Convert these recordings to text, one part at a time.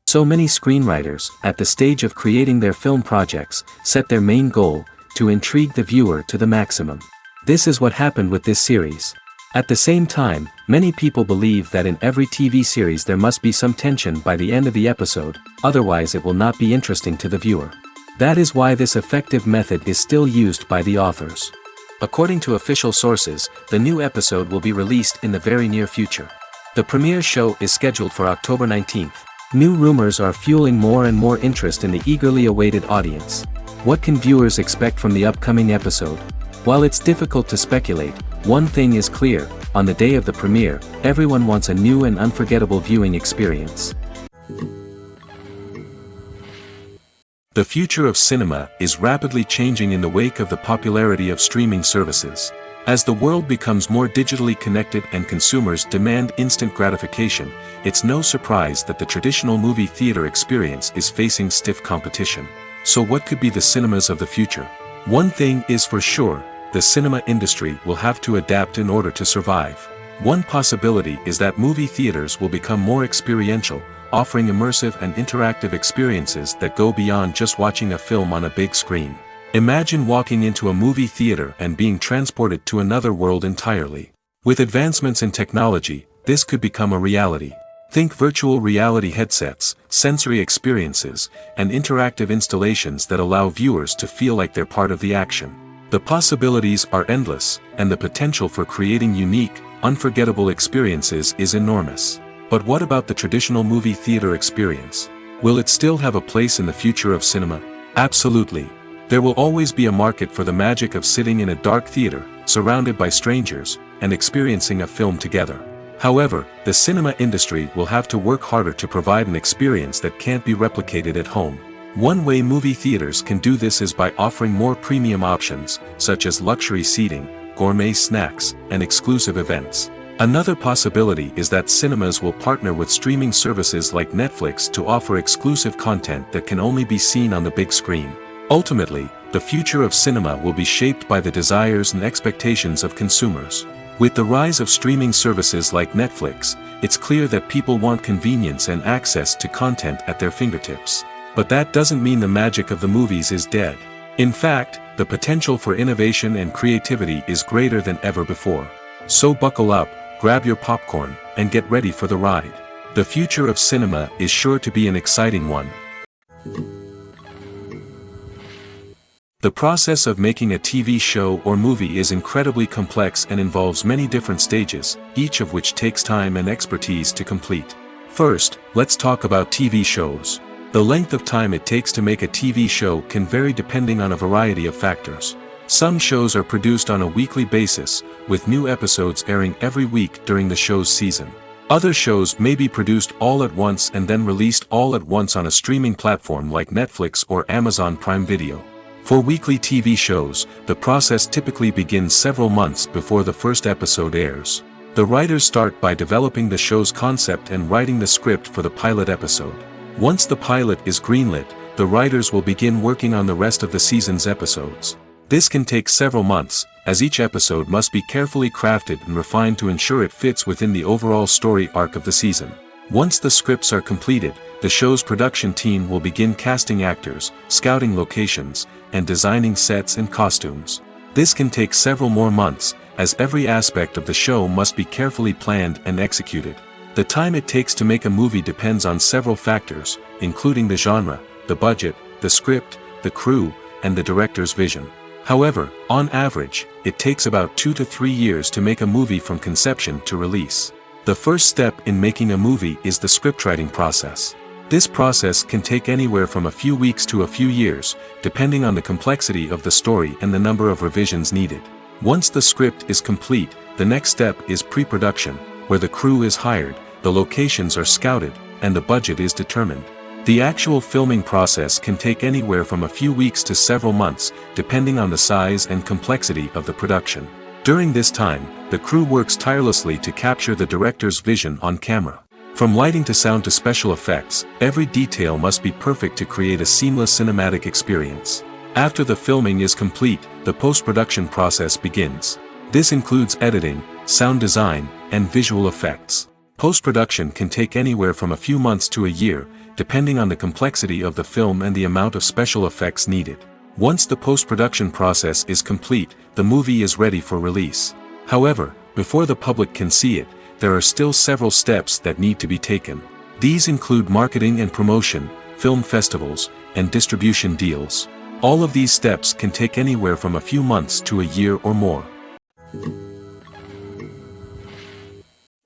So many screenwriters, at the stage of creating their film projects, set their main goal, to intrigue the viewer to the maximum. This is what happened with this series. At the same time, many people believe that in every TV series there must be some tension by the end of the episode, otherwise it will not be interesting to the viewer. That is why this effective method is still used by the authors. According to official sources, the new episode will be released in the very near future. The premiere show is scheduled for October 19th. New rumors are fueling more and more interest in the eagerly awaited audience. What can viewers expect from the upcoming episode? While it's difficult to speculate, one thing is clear: on the day of the premiere, everyone wants a new and unforgettable viewing experience. The future of cinema is rapidly changing in the wake of the popularity of streaming services. As the world becomes more digitally connected and consumers demand instant gratification, it's no surprise that the traditional movie theater experience is facing stiff competition. So what could be the cinemas of the future? One thing is for sure: the cinema industry will have to adapt in order to survive. One possibility is that movie theaters will become more experiential, offering immersive and interactive experiences that go beyond just watching a film on a big screen. Imagine walking into a movie theater and being transported to another world entirely. With advancements in technology, this could become a reality. Think virtual reality headsets, sensory experiences, and interactive installations that allow viewers to feel like they're part of the action. The possibilities are endless, and the potential for creating unique, unforgettable experiences is enormous. But what about the traditional movie theater experience? Will it still have a place in the future of cinema? Absolutely. There will always be a market for the magic of sitting in a dark theater, surrounded by strangers, and experiencing a film together. However, the cinema industry will have to work harder to provide an experience that can't be replicated at home. One way movie theaters can do this is by offering more premium options, such as luxury seating, gourmet snacks, and exclusive events. Another possibility is that cinemas will partner with streaming services like Netflix to offer exclusive content that can only be seen on the big screen. Ultimately, the future of cinema will be shaped by the desires and expectations of consumers. With the rise of streaming services like Netflix, it's clear that people want convenience and access to content at their fingertips. But that doesn't mean the magic of the movies is dead. In fact, the potential for innovation and creativity is greater than ever before. So buckle up, grab your popcorn, and get ready for the ride. The future of cinema is sure to be an exciting one. The process of making a TV show or movie is incredibly complex and involves many different stages, each of which takes time and expertise to complete. First, let's talk about TV shows. The length of time it takes to make a TV show can vary depending on a variety of factors. Some shows are produced on a weekly basis, with new episodes airing every week during the show's season. Other shows may be produced all at once and then released all at once on a streaming platform like Netflix or Amazon Prime Video. For weekly TV shows, the process typically begins several months before the first episode airs. The writers start by developing the show's concept and writing the script for the pilot episode. Once the pilot is greenlit, the writers will begin working on the rest of the season's episodes. This can take several months, as each episode must be carefully crafted and refined to ensure it fits within the overall story arc of the season. Once the scripts are completed, the show's production team will begin casting actors, scouting locations, and designing sets and costumes. This can take several more months, as every aspect of the show must be carefully planned and executed. The time it takes to make a movie depends on several factors, including the genre, the budget, the script, the crew, and the director's vision. However, on average, it takes about 2 to 3 years to make a movie from conception to release. The first step in making a movie is the scriptwriting process. This process can take anywhere from a few weeks to a few years, depending on the complexity of the story and the number of revisions needed. Once the script is complete, the next step is pre-production, where the crew is hired, the locations are scouted, and the budget is determined. The actual filming process can take anywhere from a few weeks to several months, depending on the size and complexity of the production. During this time, the crew works tirelessly to capture the director's vision on camera. From lighting to sound to special effects, every detail must be perfect to create a seamless cinematic experience. After the filming is complete, the post-production process begins. This includes editing, sound design, and visual effects. Post-production can take anywhere from a few months to a year, depending on the complexity of the film and the amount of special effects needed. Once the post-production process is complete, the movie is ready for release. However, before the public can see it, there are still several steps that need to be taken. These include marketing and promotion, film festivals, and distribution deals. All of these steps can take anywhere from a few months to a year or more.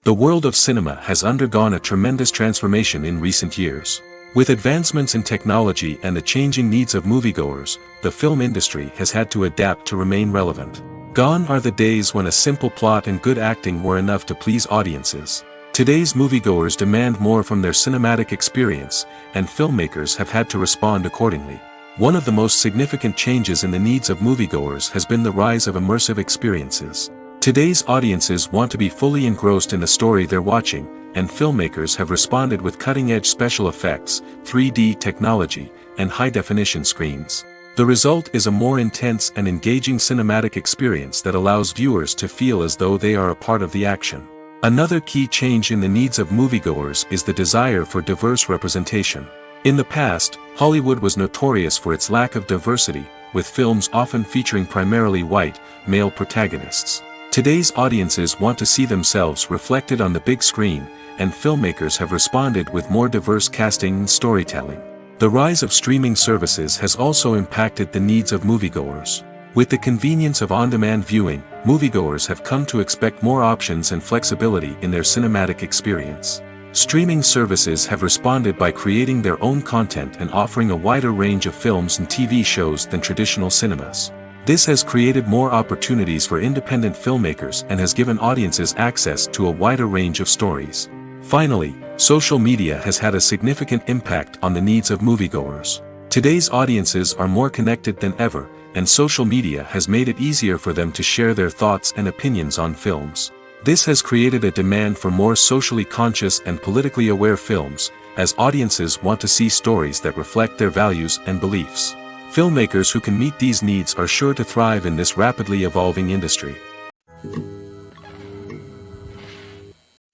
The world of cinema has undergone a tremendous transformation in recent years. With advancements in technology and the changing needs of moviegoers, the film industry has had to adapt to remain relevant. Gone are the days when a simple plot and good acting were enough to please audiences. Today's moviegoers demand more from their cinematic experience, and filmmakers have had to respond accordingly. One of the most significant changes in the needs of moviegoers has been the rise of immersive experiences. Today's audiences want to be fully engrossed in the story they're watching, and filmmakers have responded with cutting-edge special effects, 3D technology, and high-definition screens. The result is a more intense and engaging cinematic experience that allows viewers to feel as though they are a part of the action. Another key change in the needs of moviegoers is the desire for diverse representation. In the past, Hollywood was notorious for its lack of diversity, with films often featuring primarily white, male protagonists. Today's audiences want to see themselves reflected on the big screen, and filmmakers have responded with more diverse casting and storytelling. The rise of streaming services has also impacted the needs of moviegoers. With the convenience of on-demand viewing, moviegoers have come to expect more options and flexibility in their cinematic experience. Streaming services have responded by creating their own content and offering a wider range of films and TV shows than traditional cinemas. This has created more opportunities for independent filmmakers and has given audiences access to a wider range of stories. Finally, social media has had a significant impact on the needs of moviegoers. Today's audiences are more connected than ever, and social media has made it easier for them to share their thoughts and opinions on films. This has created a demand for more socially conscious and politically aware films, as audiences want to see stories that reflect their values and beliefs. Filmmakers who can meet these needs are sure to thrive in this rapidly evolving industry.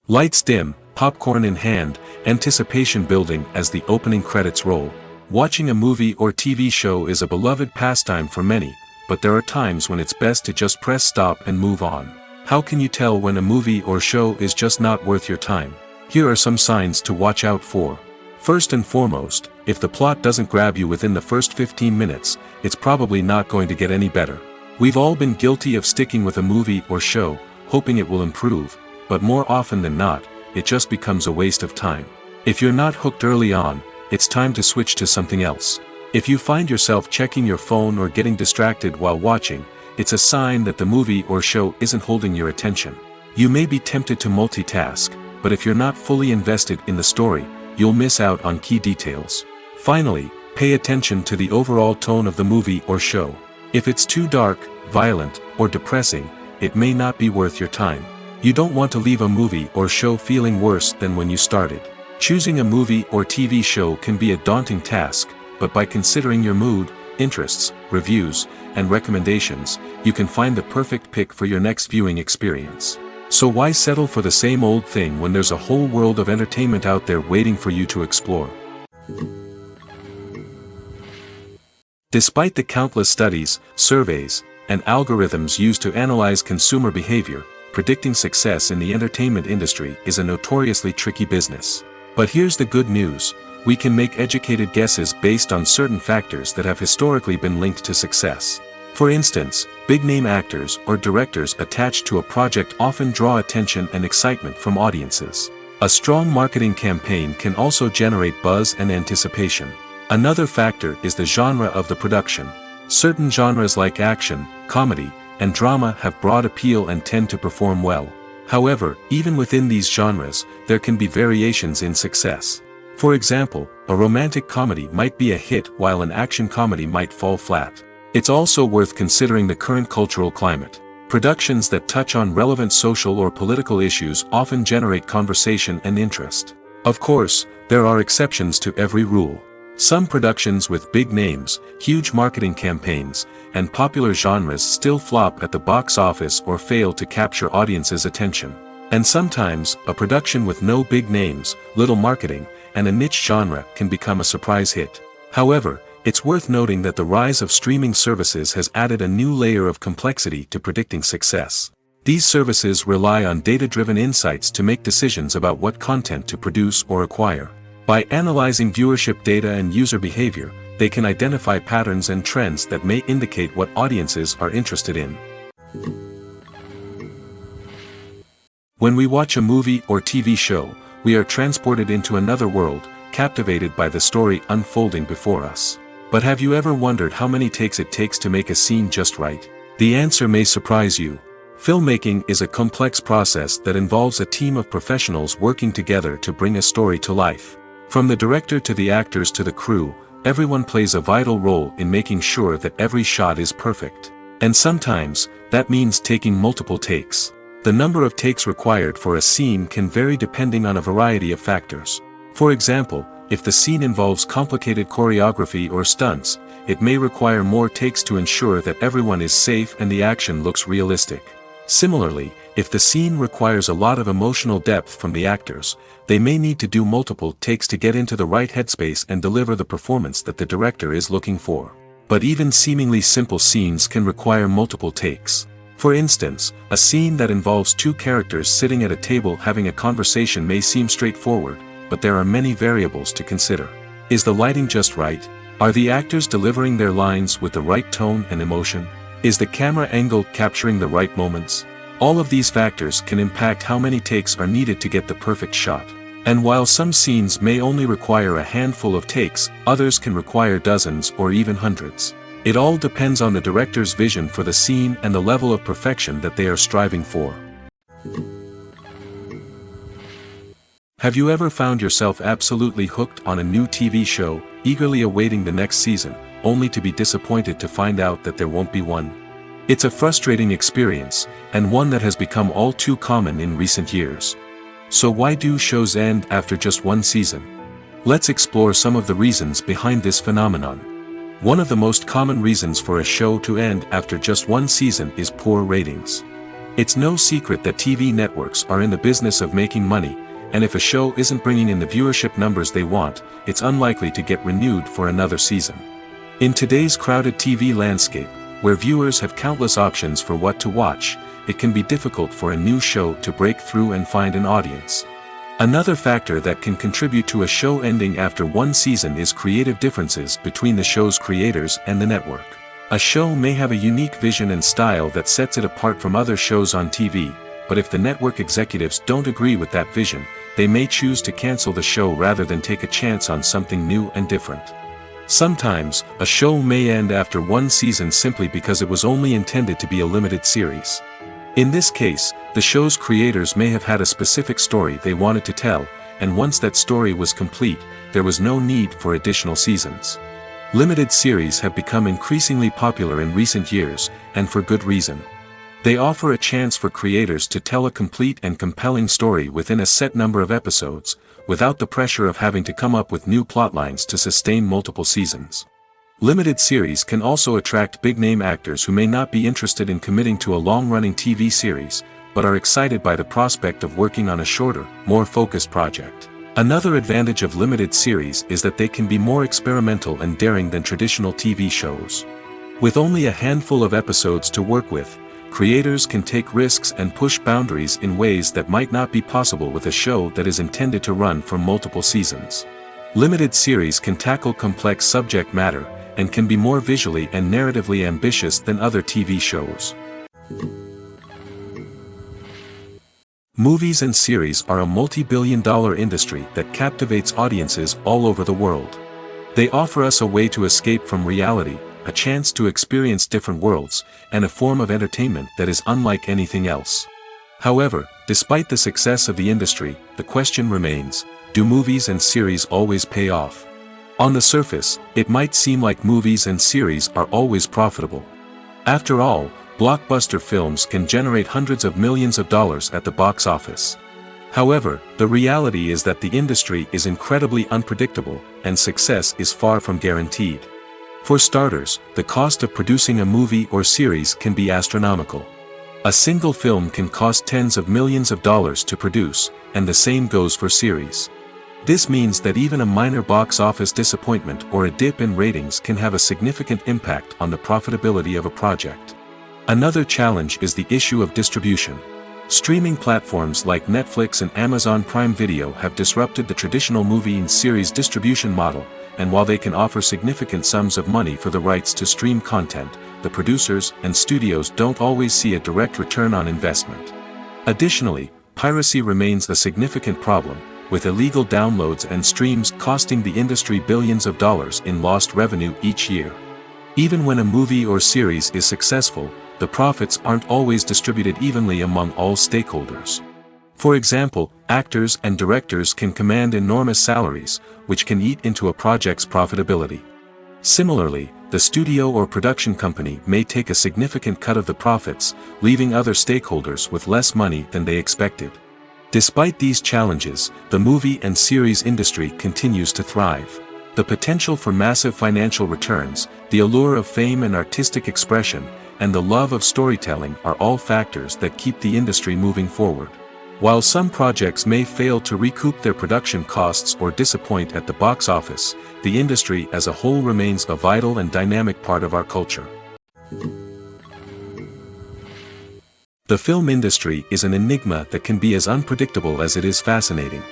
Lights dim, popcorn in hand, anticipation building as the opening credits roll. Watching a movie or TV show is a beloved pastime for many, but there are times when it's best to just press stop and move on. How can you tell when a movie or show is just not worth your time? Here are some signs to watch out for. First and foremost, if the plot doesn't grab you within the first 15 minutes, it's probably not going to get any better. We've all been guilty of sticking with a movie or show, hoping it will improve, but more often than not, it just becomes a waste of time. If you're not hooked early on, it's time to switch to something else. If you find yourself checking your phone or getting distracted while watching, it's a sign that the movie or show isn't holding your attention. You may be tempted to multitask, but if you're not fully invested in the story, you'll miss out on key details. Finally, pay attention to the overall tone of the movie or show. If it's too dark, violent, or depressing, it may not be worth your time. You don't want to leave a movie or show feeling worse than when you started. Choosing a movie or TV show can be a daunting task, but by considering your mood, interests, reviews, and recommendations, you can find the perfect pick for your next viewing experience. So why settle for the same old thing when there's a whole world of entertainment out there waiting for you to explore? Despite the countless studies, surveys, and algorithms used to analyze consumer behavior, predicting success in the entertainment industry is a notoriously tricky business. But here's the good news: we can make educated guesses based on certain factors that have historically been linked to success. For instance, big-name actors or directors attached to a project often draw attention and excitement from audiences. A strong marketing campaign can also generate buzz and anticipation. Another factor is the genre of the production. Certain genres like action, comedy, and drama have broad appeal and tend to perform well. However, even within these genres, there can be variations in success. For example, a romantic comedy might be a hit while an action comedy might fall flat. It's also worth considering the current cultural climate. Productions that touch on relevant social or political issues often generate conversation and interest. Of course, there are exceptions to every rule. Some productions with big names, huge marketing campaigns, and popular genres still flop at the box office or fail to capture audiences' attention. And sometimes, a production with no big names, little marketing, and a niche genre can become a surprise hit. However, it's worth noting that the rise of streaming services has added a new layer of complexity to predicting success. These services rely on data-driven insights to make decisions about what content to produce or acquire. By analyzing viewership data and user behavior, they can identify patterns and trends that may indicate what audiences are interested in. When we watch a movie or TV show, we are transported into another world, captivated by the story unfolding before us. But have you ever wondered how many takes it takes to make a scene just right? The answer may surprise you. Filmmaking is a complex process that involves a team of professionals working together to bring a story to life. From the director to the actors to the crew, everyone plays a vital role in making sure that every shot is perfect. And sometimes, that means taking multiple takes. The number of takes required for a scene can vary depending on a variety of factors. For example, if the scene involves complicated choreography or stunts, it may require more takes to ensure that everyone is safe and the action looks realistic. Similarly, if the scene requires a lot of emotional depth from the actors, they may need to do multiple takes to get into the right headspace and deliver the performance that the director is looking for. But even seemingly simple scenes can require multiple takes. For instance, a scene that involves two characters sitting at a table having a conversation may seem straightforward, but there are many variables to consider. Is the lighting just right? Are the actors delivering their lines with the right tone and emotion? Is the camera angle capturing the right moments? All of these factors can impact how many takes are needed to get the perfect shot. And while some scenes may only require a handful of takes, others can require dozens or even hundreds. It all depends on the director's vision for the scene and the level of perfection that they are striving for. Have you ever found yourself absolutely hooked on a new TV show, eagerly awaiting the next season, only to be disappointed to find out that there won't be one? It's a frustrating experience, and one that has become all too common in recent years. So why do shows end after just one season? Let's explore some of the reasons behind this phenomenon. One of the most common reasons for a show to end after just one season is poor ratings. It's no secret that TV networks are in the business of making money, and if a show isn't bringing in the viewership numbers they want, it's unlikely to get renewed for another season. In today's crowded TV landscape, where viewers have countless options for what to watch, it can be difficult for a new show to break through and find an audience. Another factor that can contribute to a show ending after one season is creative differences between the show's creators and the network. A show may have a unique vision and style that sets it apart from other shows on TV, but if the network executives don't agree with that vision, they may choose to cancel the show rather than take a chance on something new and different. Sometimes, a show may end after one season simply because it was only intended to be a limited series. In this case, the show's creators may have had a specific story they wanted to tell, and once that story was complete, there was no need for additional seasons. Limited series have become increasingly popular in recent years, and for good reason. They offer a chance for creators to tell a complete and compelling story within a set number of episodes, without the pressure of having to come up with new plotlines to sustain multiple seasons. Limited series can also attract big-name actors who may not be interested in committing to a long-running TV series, but are excited by the prospect of working on a shorter, more focused project. Another advantage of limited series is that they can be more experimental and daring than traditional TV shows. With only a handful of episodes to work with, creators can take risks and push boundaries in ways that might not be possible with a show that is intended to run for multiple seasons. Limited series can tackle complex subject matter, and can be more visually and narratively ambitious than other TV shows. Movies and series are a multi-billion-dollar industry that captivates audiences all over the world. They offer us a way to escape from reality, a chance to experience different worlds, and a form of entertainment that is unlike anything else. However, despite the success of the industry, the question remains, do movies and series always pay off? On the surface, it might seem like movies and series are always profitable. After all, blockbuster films can generate hundreds of millions of dollars at the box office. However, the reality is that the industry is incredibly unpredictable, and success is far from guaranteed. For starters, the cost of producing a movie or series can be astronomical. A single film can cost tens of millions of dollars to produce, and the same goes for series. This means that even a minor box office disappointment or a dip in ratings can have a significant impact on the profitability of a project. Another challenge is the issue of distribution. Streaming platforms like Netflix and Amazon Prime Video have disrupted the traditional movie and series distribution model, and while they can offer significant sums of money for the rights to stream content, the producers and studios don't always see a direct return on investment. Additionally, piracy remains a significant problem, with illegal downloads and streams costing the industry billions of dollars in lost revenue each year. Even when a movie or series is successful, the profits aren't always distributed evenly among all stakeholders. For example, actors and directors can command enormous salaries, which can eat into a project's profitability. Similarly, the studio or production company may take a significant cut of the profits, leaving other stakeholders with less money than they expected. Despite these challenges, the movie and series industry continues to thrive. The potential for massive financial returns, the allure of fame and artistic expression, and the love of storytelling are all factors that keep the industry moving forward. While some projects may fail to recoup their production costs or disappoint at the box office, the industry as a whole remains a vital and dynamic part of our culture. The film industry is an enigma that can be as unpredictable as it is fascinating.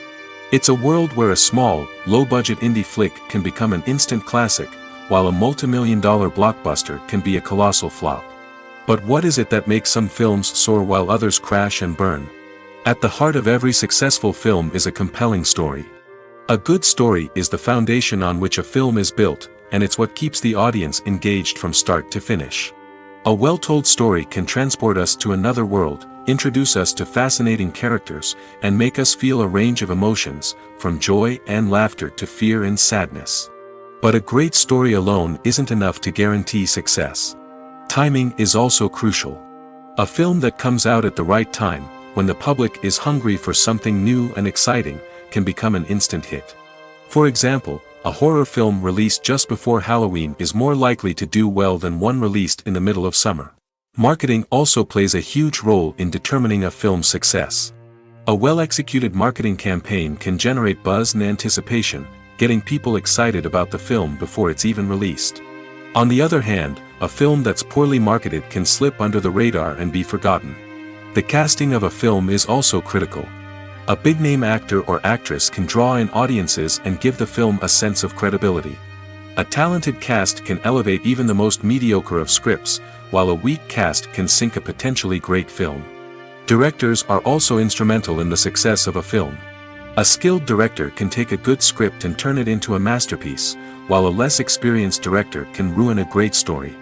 It's a world where a small, low-budget indie flick can become an instant classic, while a multi-million-dollar blockbuster can be a colossal flop. But what is it that makes some films soar while others crash and burn? At the heart of every successful film is a compelling story. A good story is the foundation on which a film is built, and it's what keeps the audience engaged from start to finish. A well-told story can transport us to another world, introduce us to fascinating characters, and make us feel a range of emotions, from joy and laughter to fear and sadness. But a great story alone isn't enough to guarantee success. Timing is also crucial. A film that comes out at the right time, when the public is hungry for something new and exciting, can become an instant hit. For example, a horror film released just before Halloween is more likely to do well than one released in the middle of summer. Marketing also plays a huge role in determining a film's success. A well-executed marketing campaign can generate buzz and anticipation, getting people excited about the film before it's even released. On the other hand, a film that's poorly marketed can slip under the radar and be forgotten. The casting of a film is also critical. A big-name actor or actress can draw in audiences and give the film a sense of credibility. A talented cast can elevate even the most mediocre of scripts, while a weak cast can sink a potentially great film. Directors are also instrumental in the success of a film. A skilled director can take a good script and turn it into a masterpiece, while a less experienced director can ruin a great story.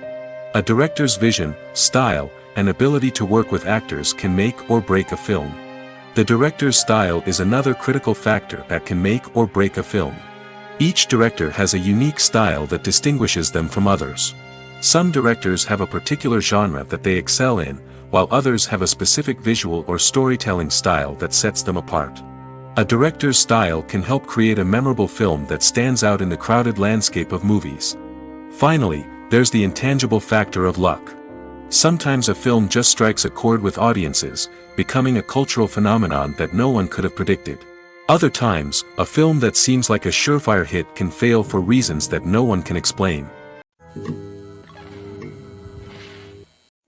A director's vision, style, and ability to work with actors can make or break a film. The director's style is another critical factor that can make or break a film. Each director has a unique style that distinguishes them from others. Some directors have a particular genre that they excel in, while others have a specific visual or storytelling style that sets them apart. A director's style can help create a memorable film that stands out in the crowded landscape of movies. Finally, there's the intangible factor of luck. Sometimes a film just strikes a chord with audiences, becoming a cultural phenomenon that no one could have predicted. Other times, a film that seems like a surefire hit can fail for reasons that no one can explain.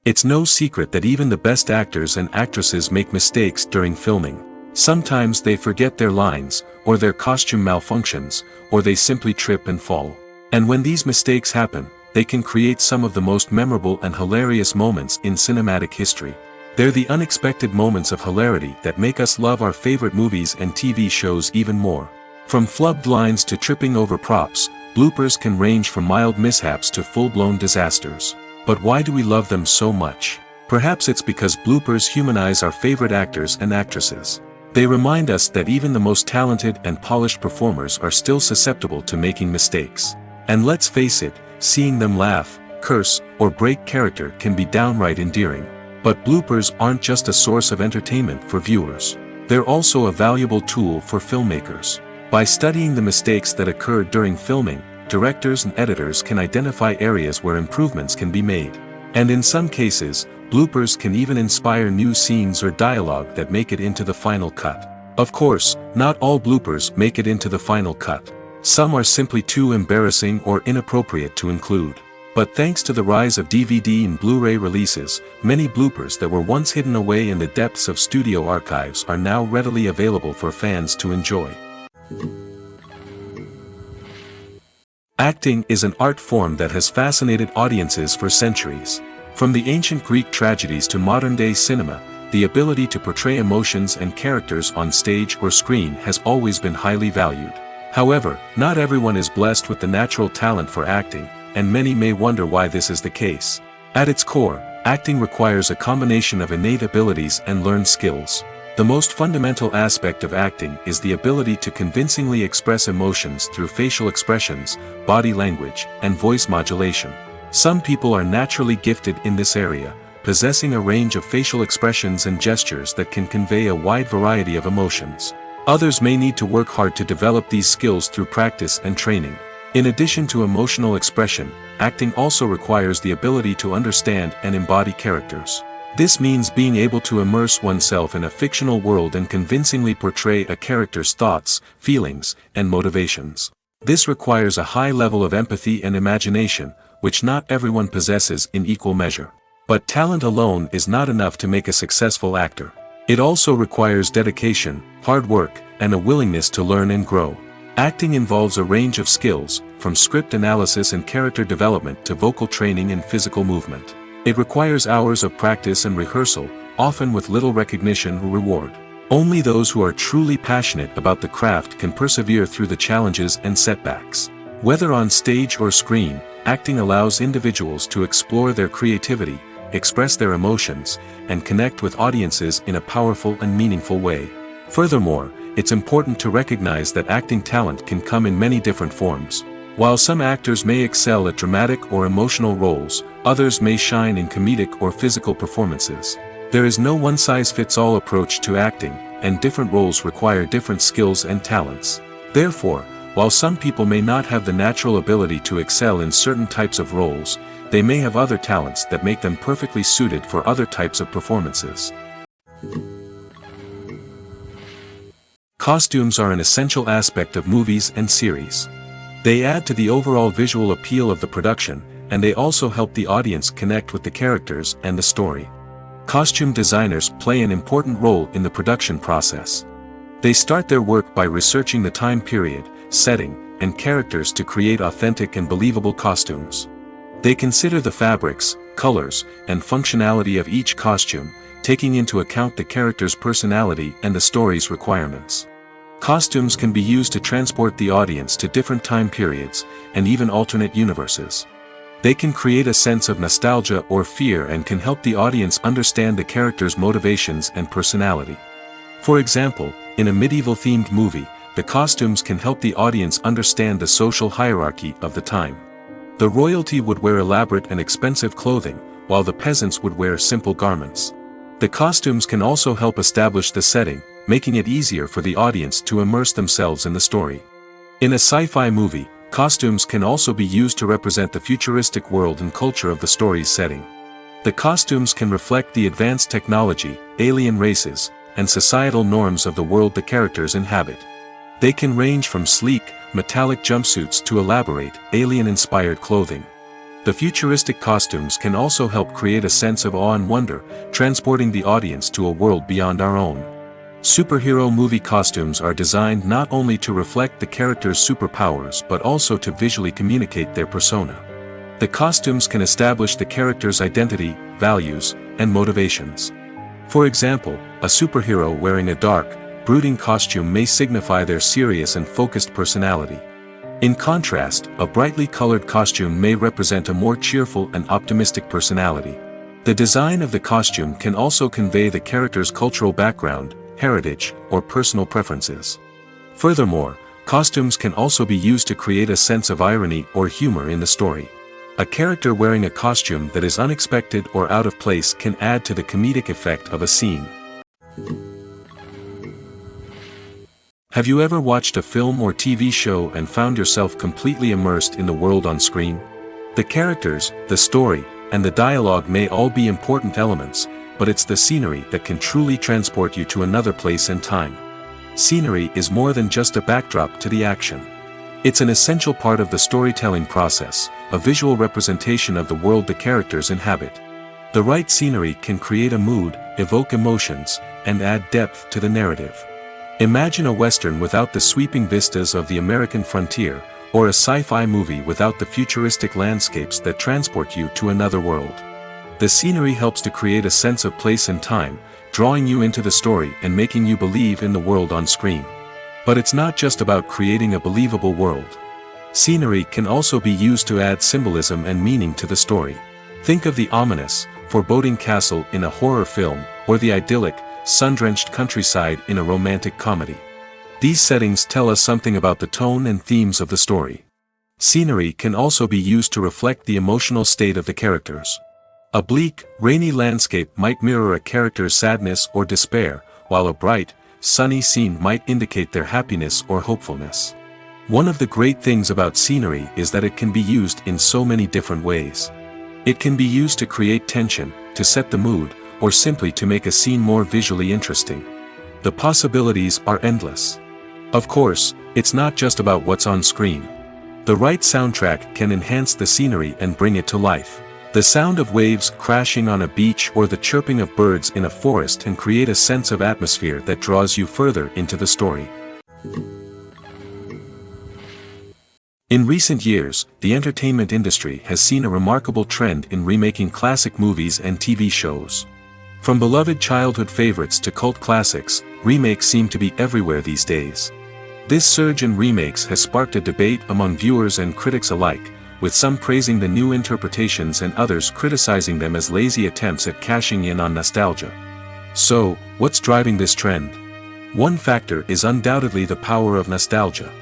It's no secret that even the best actors and actresses make mistakes during filming. Sometimes they forget their lines, or their costume malfunctions, or they simply trip and fall. And when these mistakes happen, they can create some of the most memorable and hilarious moments in cinematic history. They're the unexpected moments of hilarity that make us love our favorite movies and TV shows even more. From flubbed lines to tripping over props, bloopers can range from mild mishaps to full-blown disasters. But why do we love them so much? Perhaps it's because bloopers humanize our favorite actors and actresses. They remind us that even the most talented and polished performers are still susceptible to making mistakes. And let's face it, seeing them laugh, curse, or break character can be downright endearing. But bloopers aren't just a source of entertainment for viewers. They're also a valuable tool for filmmakers. By studying the mistakes that occurred during filming, directors and editors can identify areas where improvements can be made. And in some cases, bloopers can even inspire new scenes or dialogue that make it into the final cut. Of course, not all bloopers make it into the final cut. Some are simply too embarrassing or inappropriate to include. But thanks to the rise of DVD and Blu-ray releases, many bloopers that were once hidden away in the depths of studio archives are now readily available for fans to enjoy. Acting is an art form that has fascinated audiences for centuries. From the ancient Greek tragedies to modern-day cinema, the ability to portray emotions and characters on stage or screen has always been highly valued. However, not everyone is blessed with the natural talent for acting, and many may wonder why this is the case. At its core, acting requires a combination of innate abilities and learned skills. The most fundamental aspect of acting is the ability to convincingly express emotions through facial expressions, body language, and voice modulation. Some people are naturally gifted in this area, possessing a range of facial expressions and gestures that can convey a wide variety of emotions. Others may need to work hard to develop these skills through practice and training. In addition to emotional expression, acting also requires the ability to understand and embody characters. This means being able to immerse oneself in a fictional world and convincingly portray a character's thoughts, feelings, and motivations. This requires a high level of empathy and imagination, which not everyone possesses in equal measure. But talent alone is not enough to make a successful actor. It also requires dedication, hard work, and a willingness to learn and grow. Acting involves a range of skills, from script analysis and character development to vocal training and physical movement. It requires hours of practice and rehearsal, often with little recognition or reward. Only those who are truly passionate about the craft can persevere through the challenges and setbacks. Whether on stage or screen, acting allows individuals to explore their creativity, express their emotions, and connect with audiences in a powerful and meaningful way. Furthermore, it's important to recognize that acting talent can come in many different forms. While some actors may excel at dramatic or emotional roles, others may shine in comedic or physical performances. There is no one-size-fits-all approach to acting, and different roles require different skills and talents. Therefore, while some people may not have the natural ability to excel in certain types of roles, they may have other talents that make them perfectly suited for other types of performances. Costumes are an essential aspect of movies and series. They add to the overall visual appeal of the production, and they also help the audience connect with the characters and the story. Costume designers play an important role in the production process. They start their work by researching the time period, setting, and characters to create authentic and believable costumes. They consider the fabrics, colors, and functionality of each costume, taking into account the character's personality and the story's requirements. Costumes can be used to transport the audience to different time periods, and even alternate universes. They can create a sense of nostalgia or fear and can help the audience understand the character's motivations and personality. For example, in a medieval-themed movie, the costumes can help the audience understand the social hierarchy of the time. The royalty would wear elaborate and expensive clothing, while the peasants would wear simple garments. The costumes can also help establish the setting, making it easier for the audience to immerse themselves in the story. In a sci-fi movie, costumes can also be used to represent the futuristic world and culture of the story's setting. The costumes can reflect the advanced technology, alien races, and societal norms of the world the characters inhabit. They can range from sleek, metallic jumpsuits to elaborate, alien-inspired clothing. The futuristic costumes can also help create a sense of awe and wonder, transporting the audience to a world beyond our own. Superhero movie costumes are designed not only to reflect the character's superpowers but also to visually communicate their persona. The costumes can establish the character's identity, values, and motivations. For example, a superhero wearing a dark, brooding costume may signify their serious and focused personality. In contrast, a brightly colored costume may represent a more cheerful and optimistic personality. The design of the costume can also convey the character's cultural background, heritage, or personal preferences. Furthermore, costumes can also be used to create a sense of irony or humor in the story. A character wearing a costume that is unexpected or out of place can add to the comedic effect of a scene. Have you ever watched a film or TV show and found yourself completely immersed in the world on screen? The characters, the story, and the dialogue may all be important elements, but it's the scenery that can truly transport you to another place and time. Scenery is more than just a backdrop to the action. It's an essential part of the storytelling process, a visual representation of the world the characters inhabit. The right scenery can create a mood, evoke emotions, and add depth to the narrative. Imagine a Western without the sweeping vistas of the American frontier, or a sci-fi movie without the futuristic landscapes that transport you to another world. The scenery helps to create a sense of place and time, drawing you into the story and making you believe in the world on screen. But it's not just about creating a believable world. Scenery can also be used to add symbolism and meaning to the story. Think of the ominous, foreboding castle in a horror film, or the idyllic, sun-drenched countryside in a romantic comedy. These settings tell us something about the tone and themes of the story. Scenery can also be used to reflect the emotional state of the characters. A bleak, rainy landscape might mirror a character's sadness or despair, while a bright, sunny scene might indicate their happiness or hopefulness. One of the great things about scenery is that it can be used in so many different ways. It can be used to create tension, to set the mood, or simply to make a scene more visually interesting. The possibilities are endless. Of course, it's not just about what's on screen. The right soundtrack can enhance the scenery and bring it to life. The sound of waves crashing on a beach or the chirping of birds in a forest can create a sense of atmosphere that draws you further into the story. In recent years, the entertainment industry has seen a remarkable trend in remaking classic movies and TV shows. From beloved childhood favorites to cult classics, remakes seem to be everywhere these days. This surge in remakes has sparked a debate among viewers and critics alike, with some praising the new interpretations and others criticizing them as lazy attempts at cashing in on nostalgia. So, what's driving this trend? One factor is undoubtedly the power of nostalgia.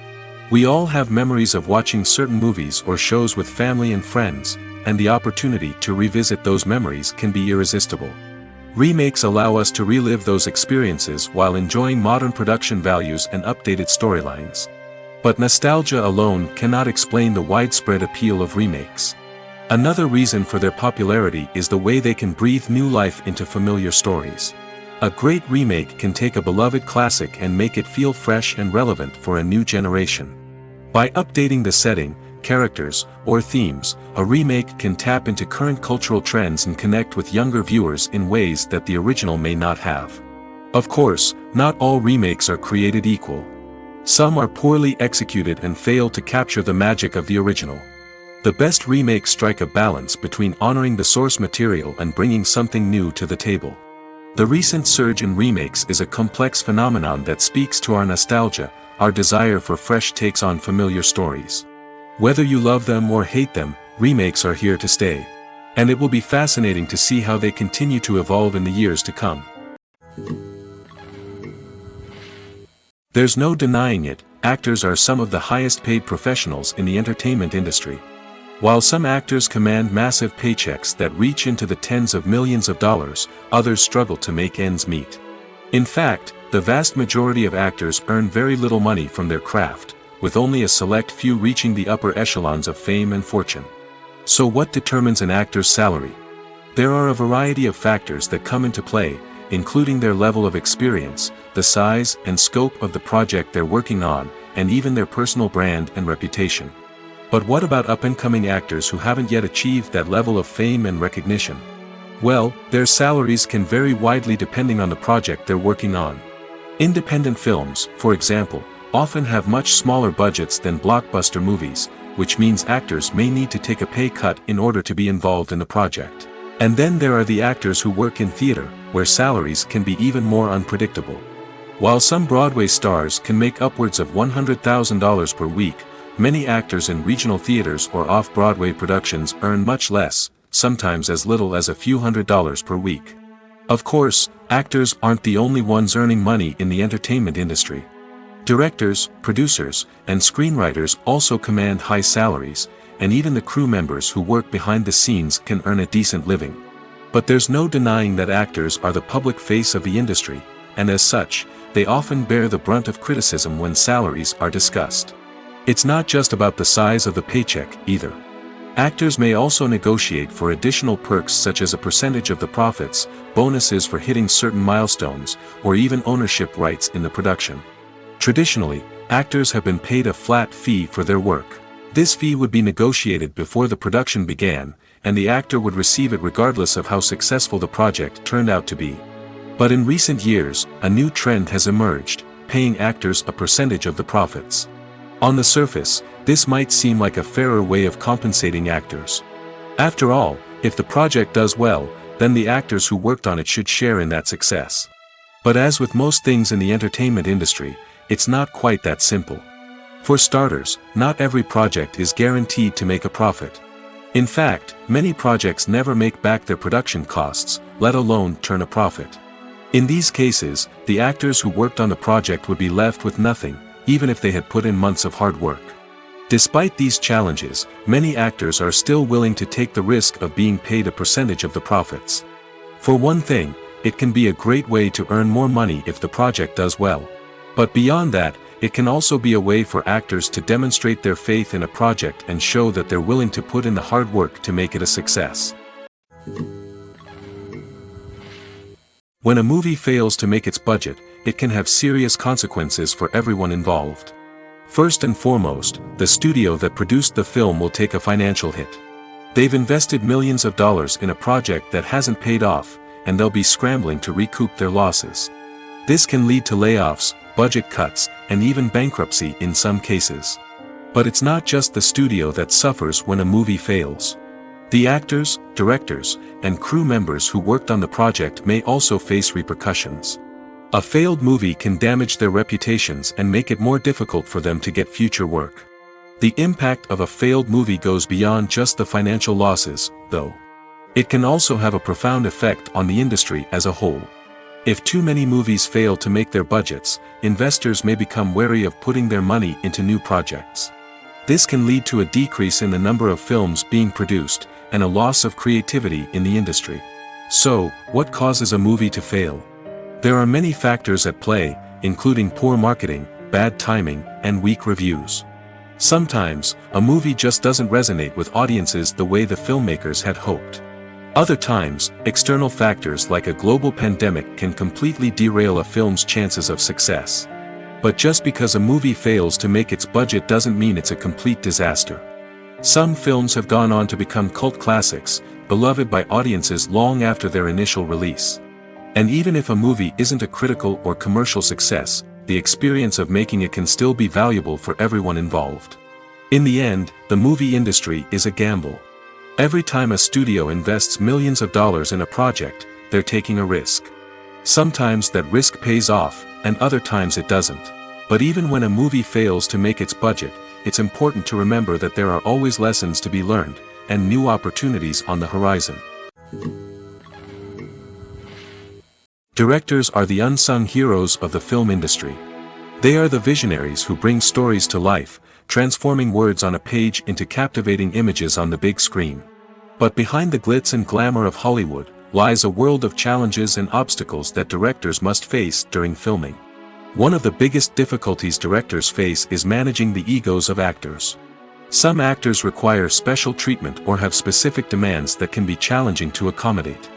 We all have memories of watching certain movies or shows with family and friends, and the opportunity to revisit those memories can be irresistible. Remakes allow us to relive those experiences while enjoying modern production values and updated storylines. But nostalgia alone cannot explain the widespread appeal of remakes. Another reason for their popularity is the way they can breathe new life into familiar stories. A great remake can take a beloved classic and make it feel fresh and relevant for a new generation. By updating the setting, characters, or themes, a remake can tap into current cultural trends and connect with younger viewers in ways that the original may not have. Of course, not all remakes are created equal. Some are poorly executed and fail to capture the magic of the original. The best remakes strike a balance between honoring the source material and bringing something new to the table. The recent surge in remakes is a complex phenomenon that speaks to our nostalgia, our desire for fresh takes on familiar stories. Whether you love them or hate them, remakes are here to stay. And it will be fascinating to see how they continue to evolve in the years to come. There's no denying it, actors are some of the highest paid professionals in the entertainment industry. While some actors command massive paychecks that reach into the tens of millions of dollars, others struggle to make ends meet. In fact, the vast majority of actors earn very little money from their craft, with only a select few reaching the upper echelons of fame and fortune. So what determines an actor's salary? There are a variety of factors that come into play, including their level of experience, the size and scope of the project they're working on, and even their personal brand and reputation. But what about up-and-coming actors who haven't yet achieved that level of fame and recognition? Well, their salaries can vary widely depending on the project they're working on. Independent films, for example, often have much smaller budgets than blockbuster movies, which means actors may need to take a pay cut in order to be involved in the project. And then there are the actors who work in theater, where salaries can be even more unpredictable. While some Broadway stars can make upwards of $100,000 per week, many actors in regional theaters or off-Broadway productions earn much less, sometimes as little as a few $100s per week. Of course, actors aren't the only ones earning money in the entertainment industry. Directors, producers, and screenwriters also command high salaries, and even the crew members who work behind the scenes can earn a decent living. But there's no denying that actors are the public face of the industry, and as such, they often bear the brunt of criticism when salaries are discussed. It's not just about the size of the paycheck, either. Actors may also negotiate for additional perks such as a percentage of the profits, bonuses for hitting certain milestones, or even ownership rights in the production. Traditionally, actors have been paid a flat fee for their work. This fee would be negotiated before the production began, and the actor would receive it regardless of how successful the project turned out to be. But in recent years, a new trend has emerged, paying actors a percentage of the profits. On the surface, this might seem like a fairer way of compensating actors. After all, if the project does well, then the actors who worked on it should share in that success. But as with most things in the entertainment industry, it's not quite that simple. For starters, not every project is guaranteed to make a profit. In fact, many projects never make back their production costs, let alone turn a profit. In these cases, the actors who worked on the project would be left with nothing, even if they had put in months of hard work. Despite these challenges, many actors are still willing to take the risk of being paid a percentage of the profits. For one thing, it can be a great way to earn more money if the project does well. But beyond that, it can also be a way for actors to demonstrate their faith in a project and show that they're willing to put in the hard work to make it a success. When a movie fails to make its budget, it can have serious consequences for everyone involved. First and foremost, the studio that produced the film will take a financial hit. They've invested millions of dollars in a project that hasn't paid off, and they'll be scrambling to recoup their losses. This can lead to layoffs, budget cuts, and even bankruptcy in some cases. But it's not just the studio that suffers when a movie fails. The actors, directors, and crew members who worked on the project may also face repercussions. A failed movie can damage their reputations and make it more difficult for them to get future work. The impact of a failed movie goes beyond just the financial losses, though. It can also have a profound effect on the industry as a whole. If too many movies fail to make their budgets, investors may become wary of putting their money into new projects. This can lead to a decrease in the number of films being produced, and a loss of creativity in the industry. So, what causes a movie to fail? There are many factors at play, including poor marketing, bad timing, and weak reviews. Sometimes, a movie just doesn't resonate with audiences the way the filmmakers had hoped. Other times, external factors like a global pandemic can completely derail a film's chances of success. But just because a movie fails to make its budget doesn't mean it's a complete disaster. Some films have gone on to become cult classics, beloved by audiences long after their initial release. And even if a movie isn't a critical or commercial success, the experience of making it can still be valuable for everyone involved. In the end, the movie industry is a gamble. Every time a studio invests millions of dollars in a project, they're taking a risk. Sometimes that risk pays off, and other times it doesn't. But even when a movie fails to make its budget, it's important to remember that there are always lessons to be learned, and new opportunities on the horizon. Directors are the unsung heroes of the film industry. They are the visionaries who bring stories to life, transforming words on a page into captivating images on the big screen. But behind the glitz and glamour of Hollywood, lies a world of challenges and obstacles that directors must face during filming. One of the biggest difficulties directors face is managing the egos of actors. Some actors require special treatment or have specific demands that can be challenging to accommodate.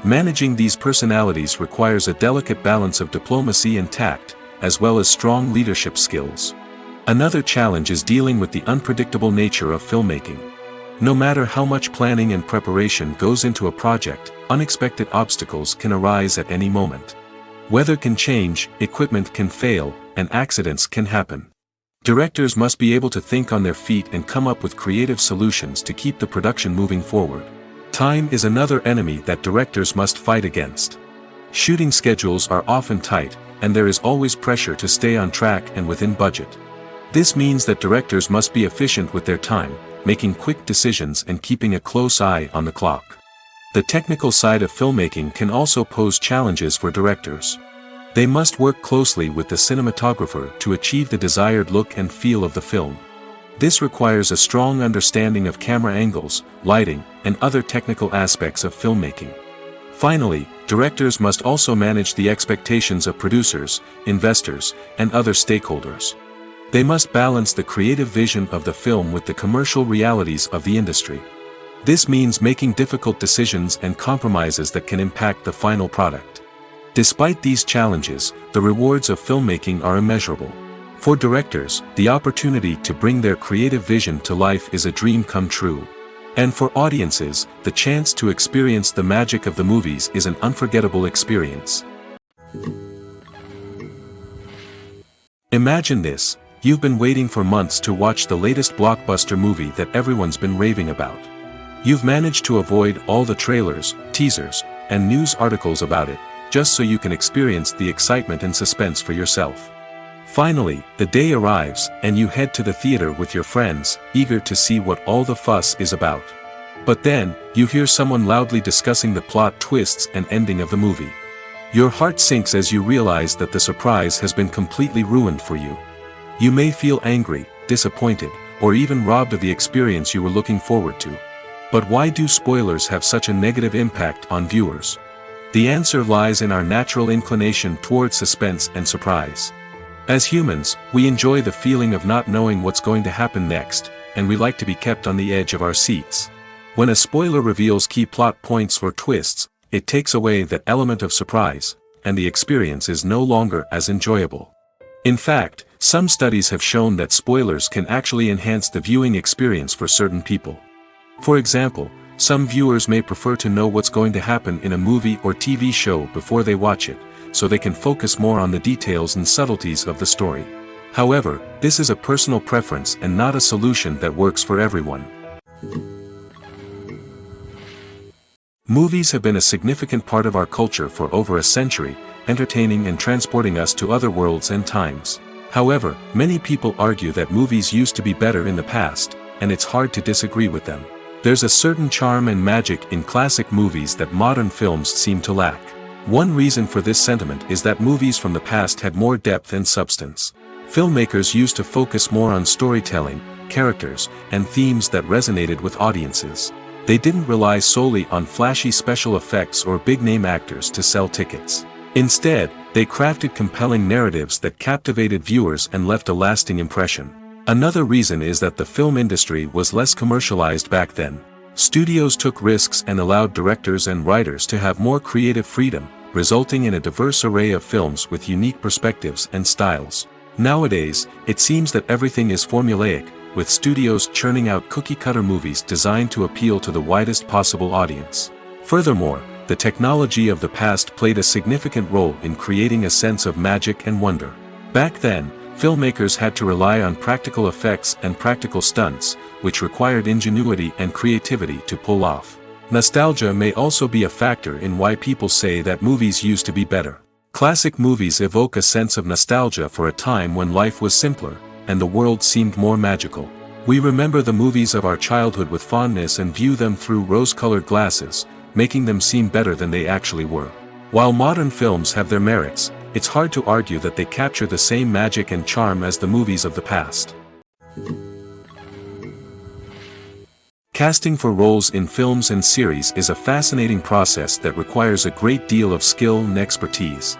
Managing these personalities requires a delicate balance of diplomacy and tact, as well as strong leadership skills. Another challenge is dealing with the unpredictable nature of filmmaking. No matter how much planning and preparation goes into a project, unexpected obstacles can arise at any moment. Weather can change, equipment can fail, and accidents can happen. Directors must be able to think on their feet and come up with creative solutions to keep the production moving forward. Time is another enemy that directors must fight against. Shooting schedules are often tight, and there is always pressure to stay on track and within budget. This means that directors must be efficient with their time, making quick decisions and keeping a close eye on the clock. The technical side of filmmaking can also pose challenges for directors. They must work closely with the cinematographer to achieve the desired look and feel of the film. This requires a strong understanding of camera angles, lighting, and other technical aspects of filmmaking. Finally, directors must also manage the expectations of producers, investors, and other stakeholders. They must balance the creative vision of the film with the commercial realities of the industry. This means making difficult decisions and compromises that can impact the final product. Despite these challenges, the rewards of filmmaking are immeasurable. For directors, the opportunity to bring their creative vision to life is a dream come true. And for audiences, the chance to experience the magic of the movies is an unforgettable experience. Imagine this: you've been waiting for months to watch the latest blockbuster movie that everyone's been raving about. You've managed to avoid all the trailers, teasers, and news articles about it, just so you can experience the excitement and suspense for yourself. Finally, the day arrives, and you head to the theater with your friends, eager to see what all the fuss is about. But then, you hear someone loudly discussing the plot twists and ending of the movie. Your heart sinks as you realize that the surprise has been completely ruined for you. You may feel angry, disappointed, or even robbed of the experience you were looking forward to. But why do spoilers have such a negative impact on viewers? The answer lies in our natural inclination toward suspense and surprise. As humans, we enjoy the feeling of not knowing what's going to happen next, and we like to be kept on the edge of our seats. When a spoiler reveals key plot points or twists, it takes away that element of surprise, and the experience is no longer as enjoyable. In fact, some studies have shown that spoilers can actually enhance the viewing experience for certain people. For example, some viewers may prefer to know what's going to happen in a movie or TV show before they watch it, so they can focus more on the details and subtleties of the story. However, this is a personal preference and not a solution that works for everyone. Movies have been a significant part of our culture for over a century, entertaining and transporting us to other worlds and times. However, many people argue that movies used to be better in the past, and it's hard to disagree with them. There's a certain charm and magic in classic movies that modern films seem to lack. One reason for this sentiment is that movies from the past had more depth and substance. Filmmakers used to focus more on storytelling, characters, and themes that resonated with audiences. They didn't rely solely on flashy special effects or big-name actors to sell tickets. Instead, they crafted compelling narratives that captivated viewers and left a lasting impression. Another reason is that the film industry was less commercialized back then. Studios took risks and allowed directors and writers to have more creative freedom, resulting in a diverse array of films with unique perspectives and styles. Nowadays, it seems that everything is formulaic, with studios churning out cookie-cutter movies designed to appeal to the widest possible audience. Furthermore, the technology of the past played a significant role in creating a sense of magic and wonder. Back then, filmmakers had to rely on practical effects and practical stunts, which required ingenuity and creativity to pull off. Nostalgia may also be a factor in why people say that movies used to be better. Classic movies evoke a sense of nostalgia for a time when life was simpler, and the world seemed more magical. We remember the movies of our childhood with fondness and view them through rose-colored glasses, making them seem better than they actually were. While modern films have their merits, it's hard to argue that they capture the same magic and charm as the movies of the past. Casting for roles in films and series is a fascinating process that requires a great deal of skill and expertise.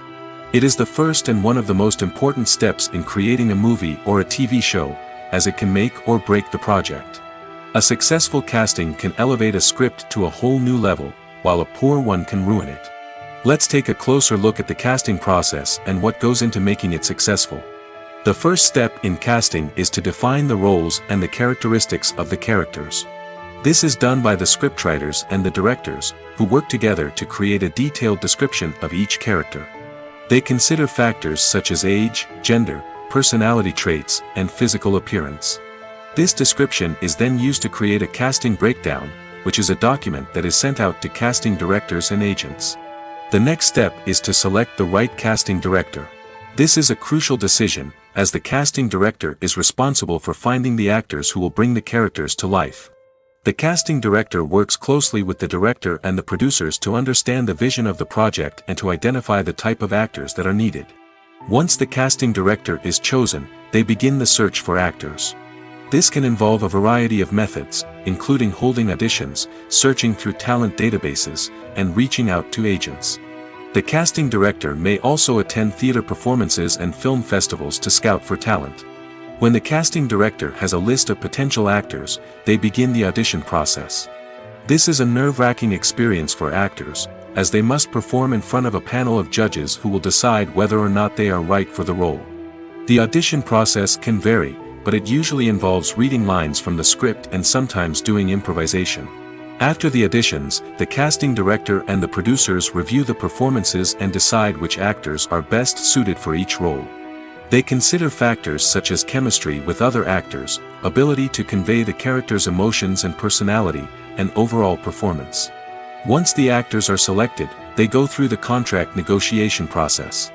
It is the first and one of the most important steps in creating a movie or a TV show, as it can make or break the project. A successful casting can elevate a script to a whole new level, while a poor one can ruin it. Let's take a closer look at the casting process and what goes into making it successful. The first step in casting is to define the roles and the characteristics of the characters. This is done by the scriptwriters and the directors, who work together to create a detailed description of each character. They consider factors such as age, gender, personality traits, and physical appearance. This description is then used to create a casting breakdown, which is a document that is sent out to casting directors and agents. The next step is to select the right casting director. This is a crucial decision, as the casting director is responsible for finding the actors who will bring the characters to life. The casting director works closely with the director and the producers to understand the vision of the project and to identify the type of actors that are needed. Once the casting director is chosen, they begin the search for actors. This can involve a variety of methods, including holding auditions, searching through talent databases, and reaching out to agents. The casting director may also attend theater performances and film festivals to scout for talent. When the casting director has a list of potential actors, they begin the audition process. This is a nerve-wracking experience for actors, as they must perform in front of a panel of judges who will decide whether or not they are right for the role. The audition process can vary, but it usually involves reading lines from the script and sometimes doing improvisation. After the auditions, the casting director and the producers review the performances and decide which actors are best suited for each role. They consider factors such as chemistry with other actors, ability to convey the character's emotions and personality, and overall performance. Once the actors are selected, they go through the contract negotiation process.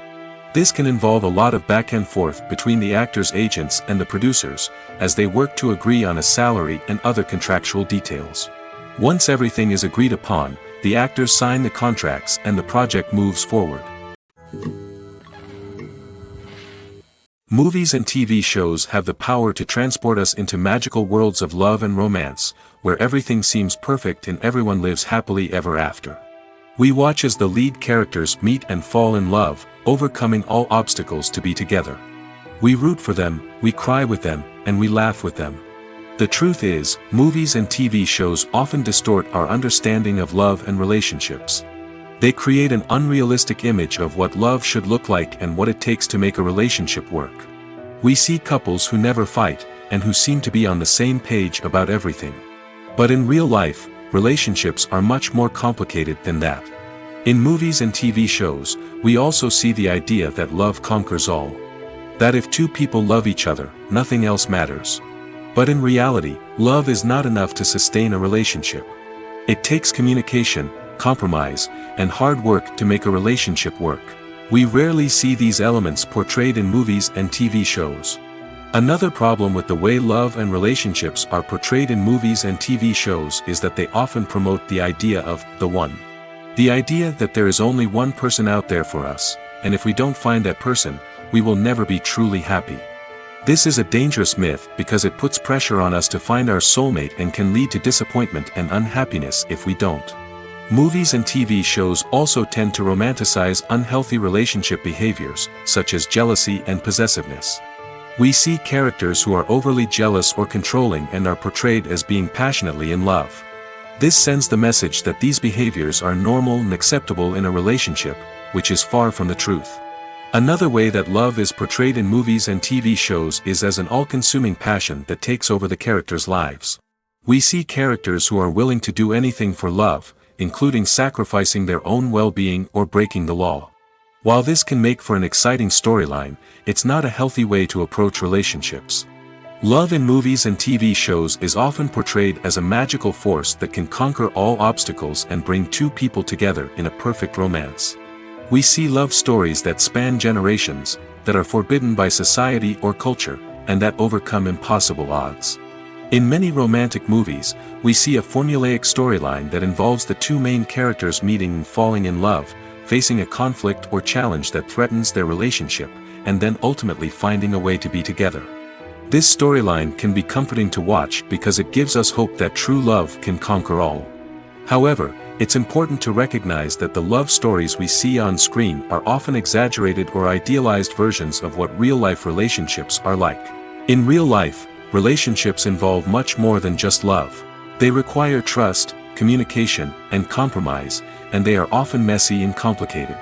This can involve a lot of back and forth between the actors' agents and the producers, as they work to agree on a salary and other contractual details. Once everything is agreed upon, the actors sign the contracts and the project moves forward. Movies and TV shows have the power to transport us into magical worlds of love and romance, where everything seems perfect and everyone lives happily ever after. We watch as the lead characters meet and fall in love, overcoming all obstacles to be together. We root for them, we cry with them, and we laugh with them. The truth is, movies and TV shows often distort our understanding of love and relationships. They create an unrealistic image of what love should look like and what it takes to make a relationship work. We see couples who never fight, and who seem to be on the same page about everything. But in real life, relationships are much more complicated than that. In movies and TV shows, we also see the idea that love conquers all. That if two people love each other, nothing else matters. But in reality, love is not enough to sustain a relationship. It takes communication, compromise, and hard work to make a relationship work. We rarely see these elements portrayed in movies and TV shows. Another problem with the way love and relationships are portrayed in movies and TV shows is that they often promote the idea of the one. The idea that there is only one person out there for us, and if we don't find that person, we will never be truly happy. This is a dangerous myth because it puts pressure on us to find our soulmate and can lead to disappointment and unhappiness if we don't. Movies and TV shows also tend to romanticize unhealthy relationship behaviors, such as jealousy and possessiveness. We see characters who are overly jealous or controlling and are portrayed as being passionately in love. This sends the message that these behaviors are normal and acceptable in a relationship, which is far from the truth. Another way that love is portrayed in movies and TV shows is as an all-consuming passion that takes over the characters' lives. We see characters who are willing to do anything for love, including sacrificing their own well-being or breaking the law. While this can make for an exciting storyline, it's not a healthy way to approach relationships. Love in movies and TV shows is often portrayed as a magical force that can conquer all obstacles and bring two people together in a perfect romance. We see love stories that span generations, that are forbidden by society or culture, and that overcome impossible odds. In many romantic movies, we see a formulaic storyline that involves the two main characters meeting and falling in love, facing a conflict or challenge that threatens their relationship, and then ultimately finding a way to be together. This storyline can be comforting to watch because it gives us hope that true love can conquer all. However, it's important to recognize that the love stories we see on screen are often exaggerated or idealized versions of what real-life relationships are like. In real life, relationships involve much more than just love. They require trust, communication, and compromise, and they are often messy and complicated.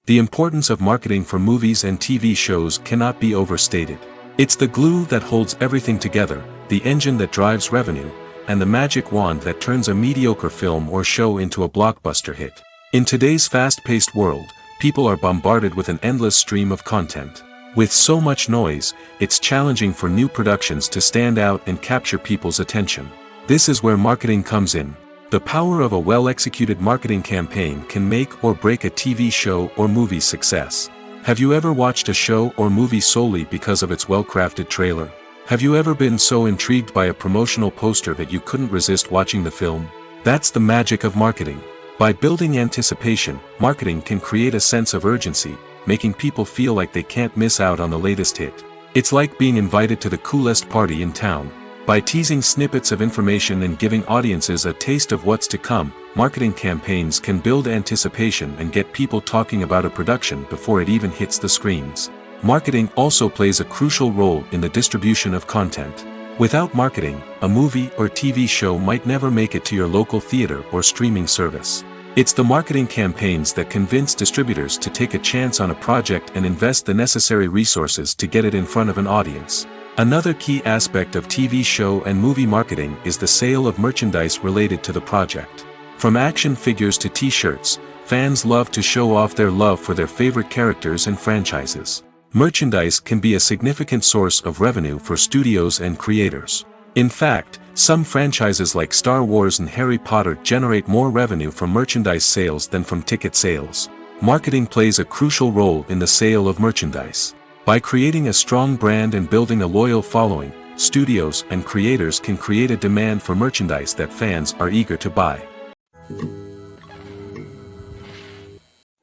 The importance of marketing for movies and TV shows cannot be overstated. It's the glue that holds everything together, the engine that drives revenue, and the magic wand that turns a mediocre film or show into a blockbuster hit. In today's fast-paced world, people are bombarded with an endless stream of content. With so much noise, it's challenging for new productions to stand out and capture people's attention. This is where marketing comes in. The power of a well-executed marketing campaign can make or break a TV show or movie's success. Have you ever watched a show or movie solely because of its well-crafted trailer? Have you ever been so intrigued by a promotional poster that you couldn't resist watching the film? That's the magic of marketing. By building anticipation, marketing can create a sense of urgency, making people feel like they can't miss out on the latest hit. It's like being invited to the coolest party in town. By teasing snippets of information and giving audiences a taste of what's to come, marketing campaigns can build anticipation and get people talking about a production before it even hits the screens. Marketing also plays a crucial role in the distribution of content. Without marketing, a movie or TV show might never make it to your local theater or streaming service. It's the marketing campaigns that convince distributors to take a chance on a project and invest the necessary resources to get it in front of an audience. Another key aspect of TV show and movie marketing is the sale of merchandise related to the project. From action figures to t-shirts, fans love to show off their love for their favorite characters and franchises. Merchandise can be a significant source of revenue for studios and creators. In fact, some franchises like Star Wars and Harry Potter generate more revenue from merchandise sales than from ticket sales. Marketing plays a crucial role in the sale of merchandise. By creating a strong brand and building a loyal following, studios and creators can create a demand for merchandise that fans are eager to buy.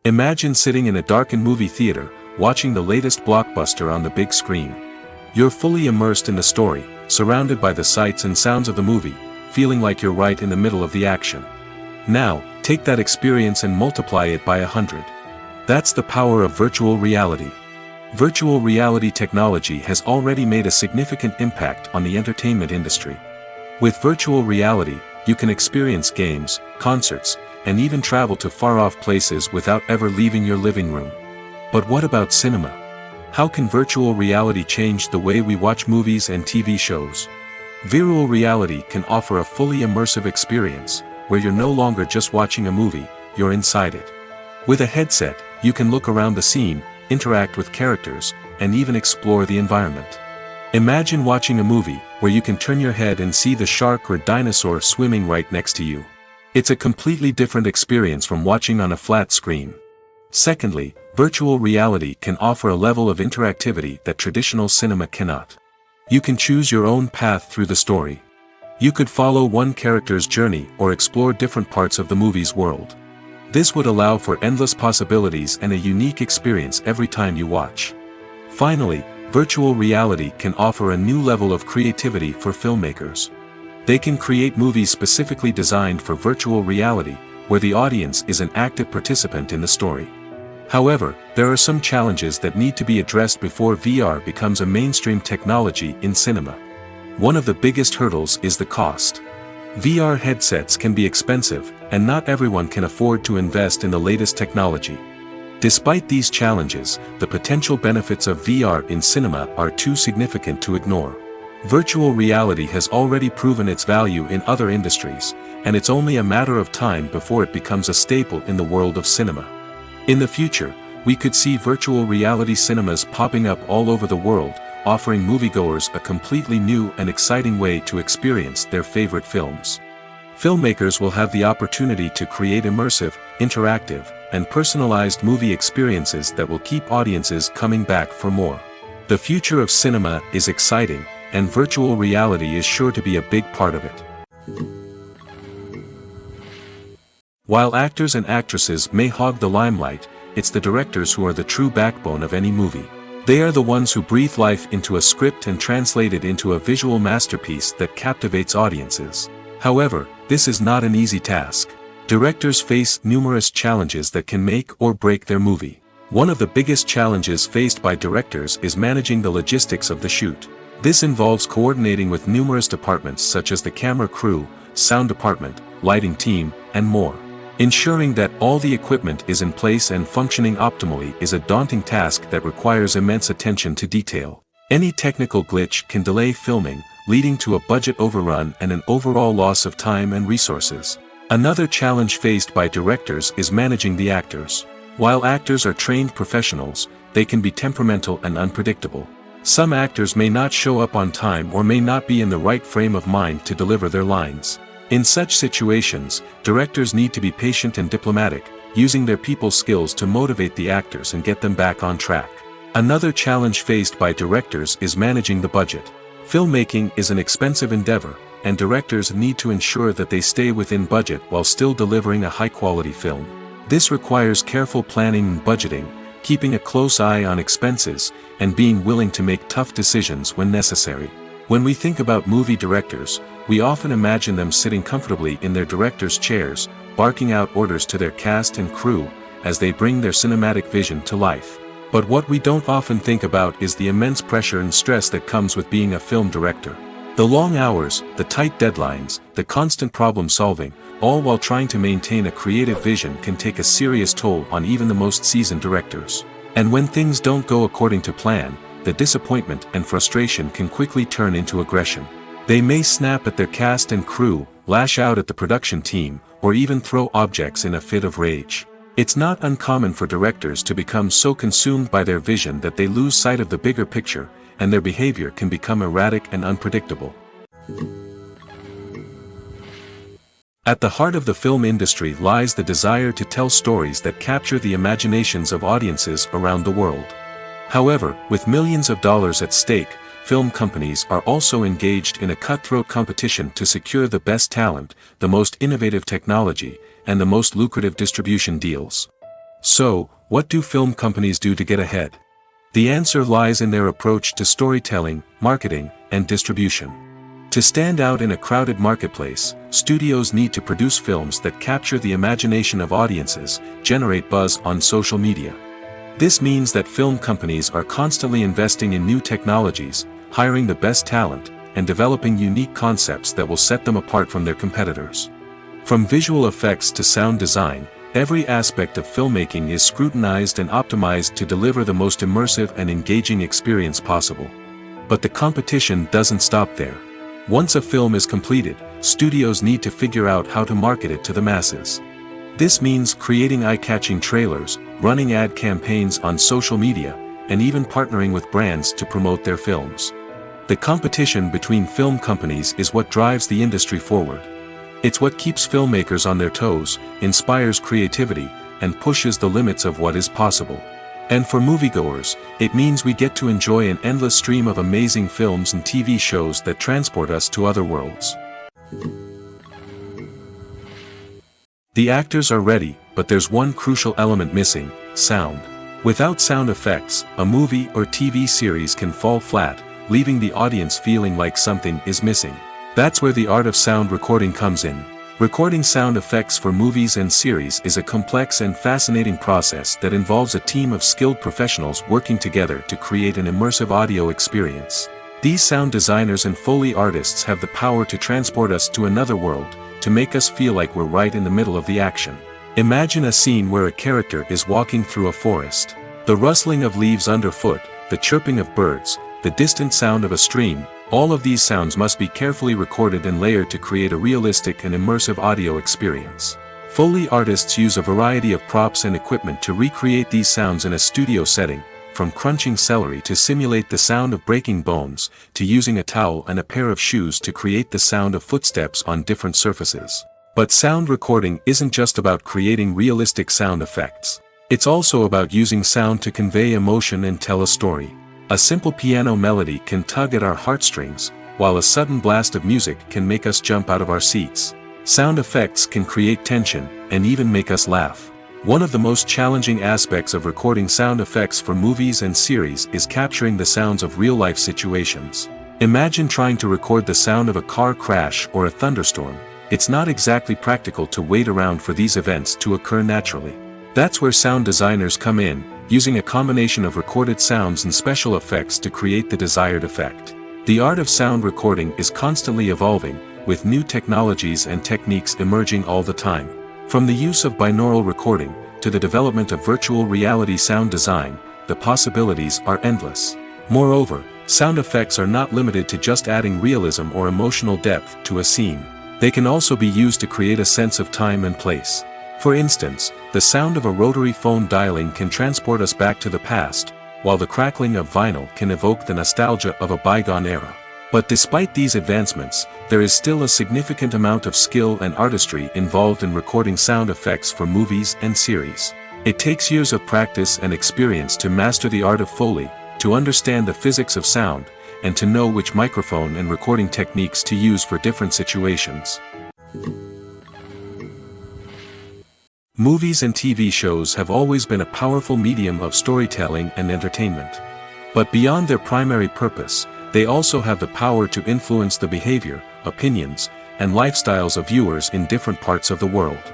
Imagine sitting in a darkened movie theater, watching the latest blockbuster on the big screen. You're fully immersed in the story, surrounded by the sights and sounds of the movie, feeling like you're right in the middle of the action. Now, take that experience and multiply it by 100. That's the power of virtual reality. Virtual reality technology has already made a significant impact on the entertainment industry. With virtual reality, you can experience games, concerts, and even travel to far-off places without ever leaving your living room. But what about cinema? How can virtual reality change the way we watch movies and TV shows? Virtual reality can offer a fully immersive experience, where you're no longer just watching a movie, you're inside it. With a headset, you can look around the scene, interact with characters, and even explore the environment. Imagine watching a movie, where you can turn your head and see the shark or dinosaur swimming right next to you. It's a completely different experience from watching on a flat screen. Secondly, virtual reality can offer a level of interactivity that traditional cinema cannot. You can choose your own path through the story. You could follow one character's journey or explore different parts of the movie's world. This would allow for endless possibilities and a unique experience every time you watch. Finally, virtual reality can offer a new level of creativity for filmmakers. They can create movies specifically designed for virtual reality, where the audience is an active participant in the story. However, there are some challenges that need to be addressed before VR becomes a mainstream technology in cinema. One of the biggest hurdles is the cost. VR headsets can be expensive, and not everyone can afford to invest in the latest technology. Despite these challenges, the potential benefits of VR in cinema are too significant to ignore. Virtual reality has already proven its value in other industries, and it's only a matter of time before it becomes a staple in the world of cinema. In the future, we could see virtual reality cinemas popping up all over the world, offering moviegoers a completely new and exciting way to experience their favorite films. Filmmakers will have the opportunity to create immersive, interactive, and personalized movie experiences that will keep audiences coming back for more. The future of cinema is exciting, and virtual reality is sure to be a big part of it. While actors and actresses may hog the limelight, it's the directors who are the true backbone of any movie. They are the ones who breathe life into a script and translate it into a visual masterpiece that captivates audiences. However, this is not an easy task. Directors face numerous challenges that can make or break their movie. One of the biggest challenges faced by directors is managing the logistics of the shoot. This involves coordinating with numerous departments such as the camera crew, sound department, lighting team, and more. Ensuring that all the equipment is in place and functioning optimally is a daunting task that requires immense attention to detail. Any technical glitch can delay filming, leading to a budget overrun and an overall loss of time and resources. Another challenge faced by directors is managing the actors. While actors are trained professionals, they can be temperamental and unpredictable. Some actors may not show up on time or may not be in the right frame of mind to deliver their lines. In such situations, directors need to be patient and diplomatic, using their people skills to motivate the actors and get them back on track. Another challenge faced by directors is managing the budget. Filmmaking is an expensive endeavor, and directors need to ensure that they stay within budget while still delivering a high-quality film. This requires careful planning and budgeting, keeping a close eye on expenses, and being willing to make tough decisions when necessary. When we think about movie directors, we often imagine them sitting comfortably in their director's chairs, barking out orders to their cast and crew, as they bring their cinematic vision to life. But what we don't often think about is the immense pressure and stress that comes with being a film director. The long hours, the tight deadlines, the constant problem solving, all while trying to maintain a creative vision can take a serious toll on even the most seasoned directors. And when things don't go according to plan, the disappointment and frustration can quickly turn into aggression. They may snap at their cast and crew, lash out at the production team, or even throw objects in a fit of rage. It's not uncommon for directors to become so consumed by their vision that they lose sight of the bigger picture, and their behavior can become erratic and unpredictable. At the heart of the film industry lies the desire to tell stories that capture the imaginations of audiences around the world. However, with millions of dollars at stake, film companies are also engaged in a cutthroat competition to secure the best talent, the most innovative technology, and the most lucrative distribution deals. So, what do film companies do to get ahead? The answer lies in their approach to storytelling, marketing, and distribution. To stand out in a crowded marketplace, studios need to produce films that capture the imagination of audiences, generate buzz on social media. This means that film companies are constantly investing in new technologies, hiring the best talent, and developing unique concepts that will set them apart from their competitors. From visual effects to sound design, every aspect of filmmaking is scrutinized and optimized to deliver the most immersive and engaging experience possible. But the competition doesn't stop there. Once a film is completed, studios need to figure out how to market it to the masses. This means creating eye-catching trailers, running ad campaigns on social media, and even partnering with brands to promote their films. The competition between film companies is what drives the industry forward. It's what keeps filmmakers on their toes, inspires creativity, and pushes the limits of what is possible. And for moviegoers, it means we get to enjoy an endless stream of amazing films and TV shows that transport us to other worlds. The actors are ready, but there's one crucial element missing: sound. Without sound effects, a movie or TV series can fall flat, leaving the audience feeling like something is missing. That's where the art of sound recording comes in. Recording sound effects for movies and series is a complex and fascinating process that involves a team of skilled professionals working together to create an immersive audio experience. These sound designers and Foley artists have the power to transport us to another world, to make us feel like we're right in the middle of the action. Imagine a scene where a character is walking through a forest. The rustling of leaves underfoot, the chirping of birds, the distant sound of a stream, all of these sounds must be carefully recorded and layered to create a realistic and immersive audio experience. Foley artists use a variety of props and equipment to recreate these sounds in a studio setting, from crunching celery to simulate the sound of breaking bones, to using a towel and a pair of shoes to create the sound of footsteps on different surfaces. But sound recording isn't just about creating realistic sound effects. It's also about using sound to convey emotion and tell a story. A simple piano melody can tug at our heartstrings, while a sudden blast of music can make us jump out of our seats. Sound effects can create tension, and even make us laugh. One of the most challenging aspects of recording sound effects for movies and series is capturing the sounds of real-life situations. Imagine trying to record the sound of a car crash or a thunderstorm. It's not exactly practical to wait around for these events to occur naturally. That's where sound designers come in, using a combination of recorded sounds and special effects to create the desired effect. The art of sound recording is constantly evolving, with new technologies and techniques emerging all the time. From the use of binaural recording, to the development of virtual reality sound design, the possibilities are endless. Moreover, sound effects are not limited to just adding realism or emotional depth to a scene. They can also be used to create a sense of time and place. For instance, the sound of a rotary phone dialing can transport us back to the past, while the crackling of vinyl can evoke the nostalgia of a bygone era. But despite these advancements, there is still a significant amount of skill and artistry involved in recording sound effects for movies and series. It takes years of practice and experience to master the art of Foley, to understand the physics of sound, and to know which microphone and recording techniques to use for different situations. Movies and TV shows have always been a powerful medium of storytelling and entertainment. But beyond their primary purpose, they also have the power to influence the behavior, opinions, and lifestyles of viewers in different parts of the world.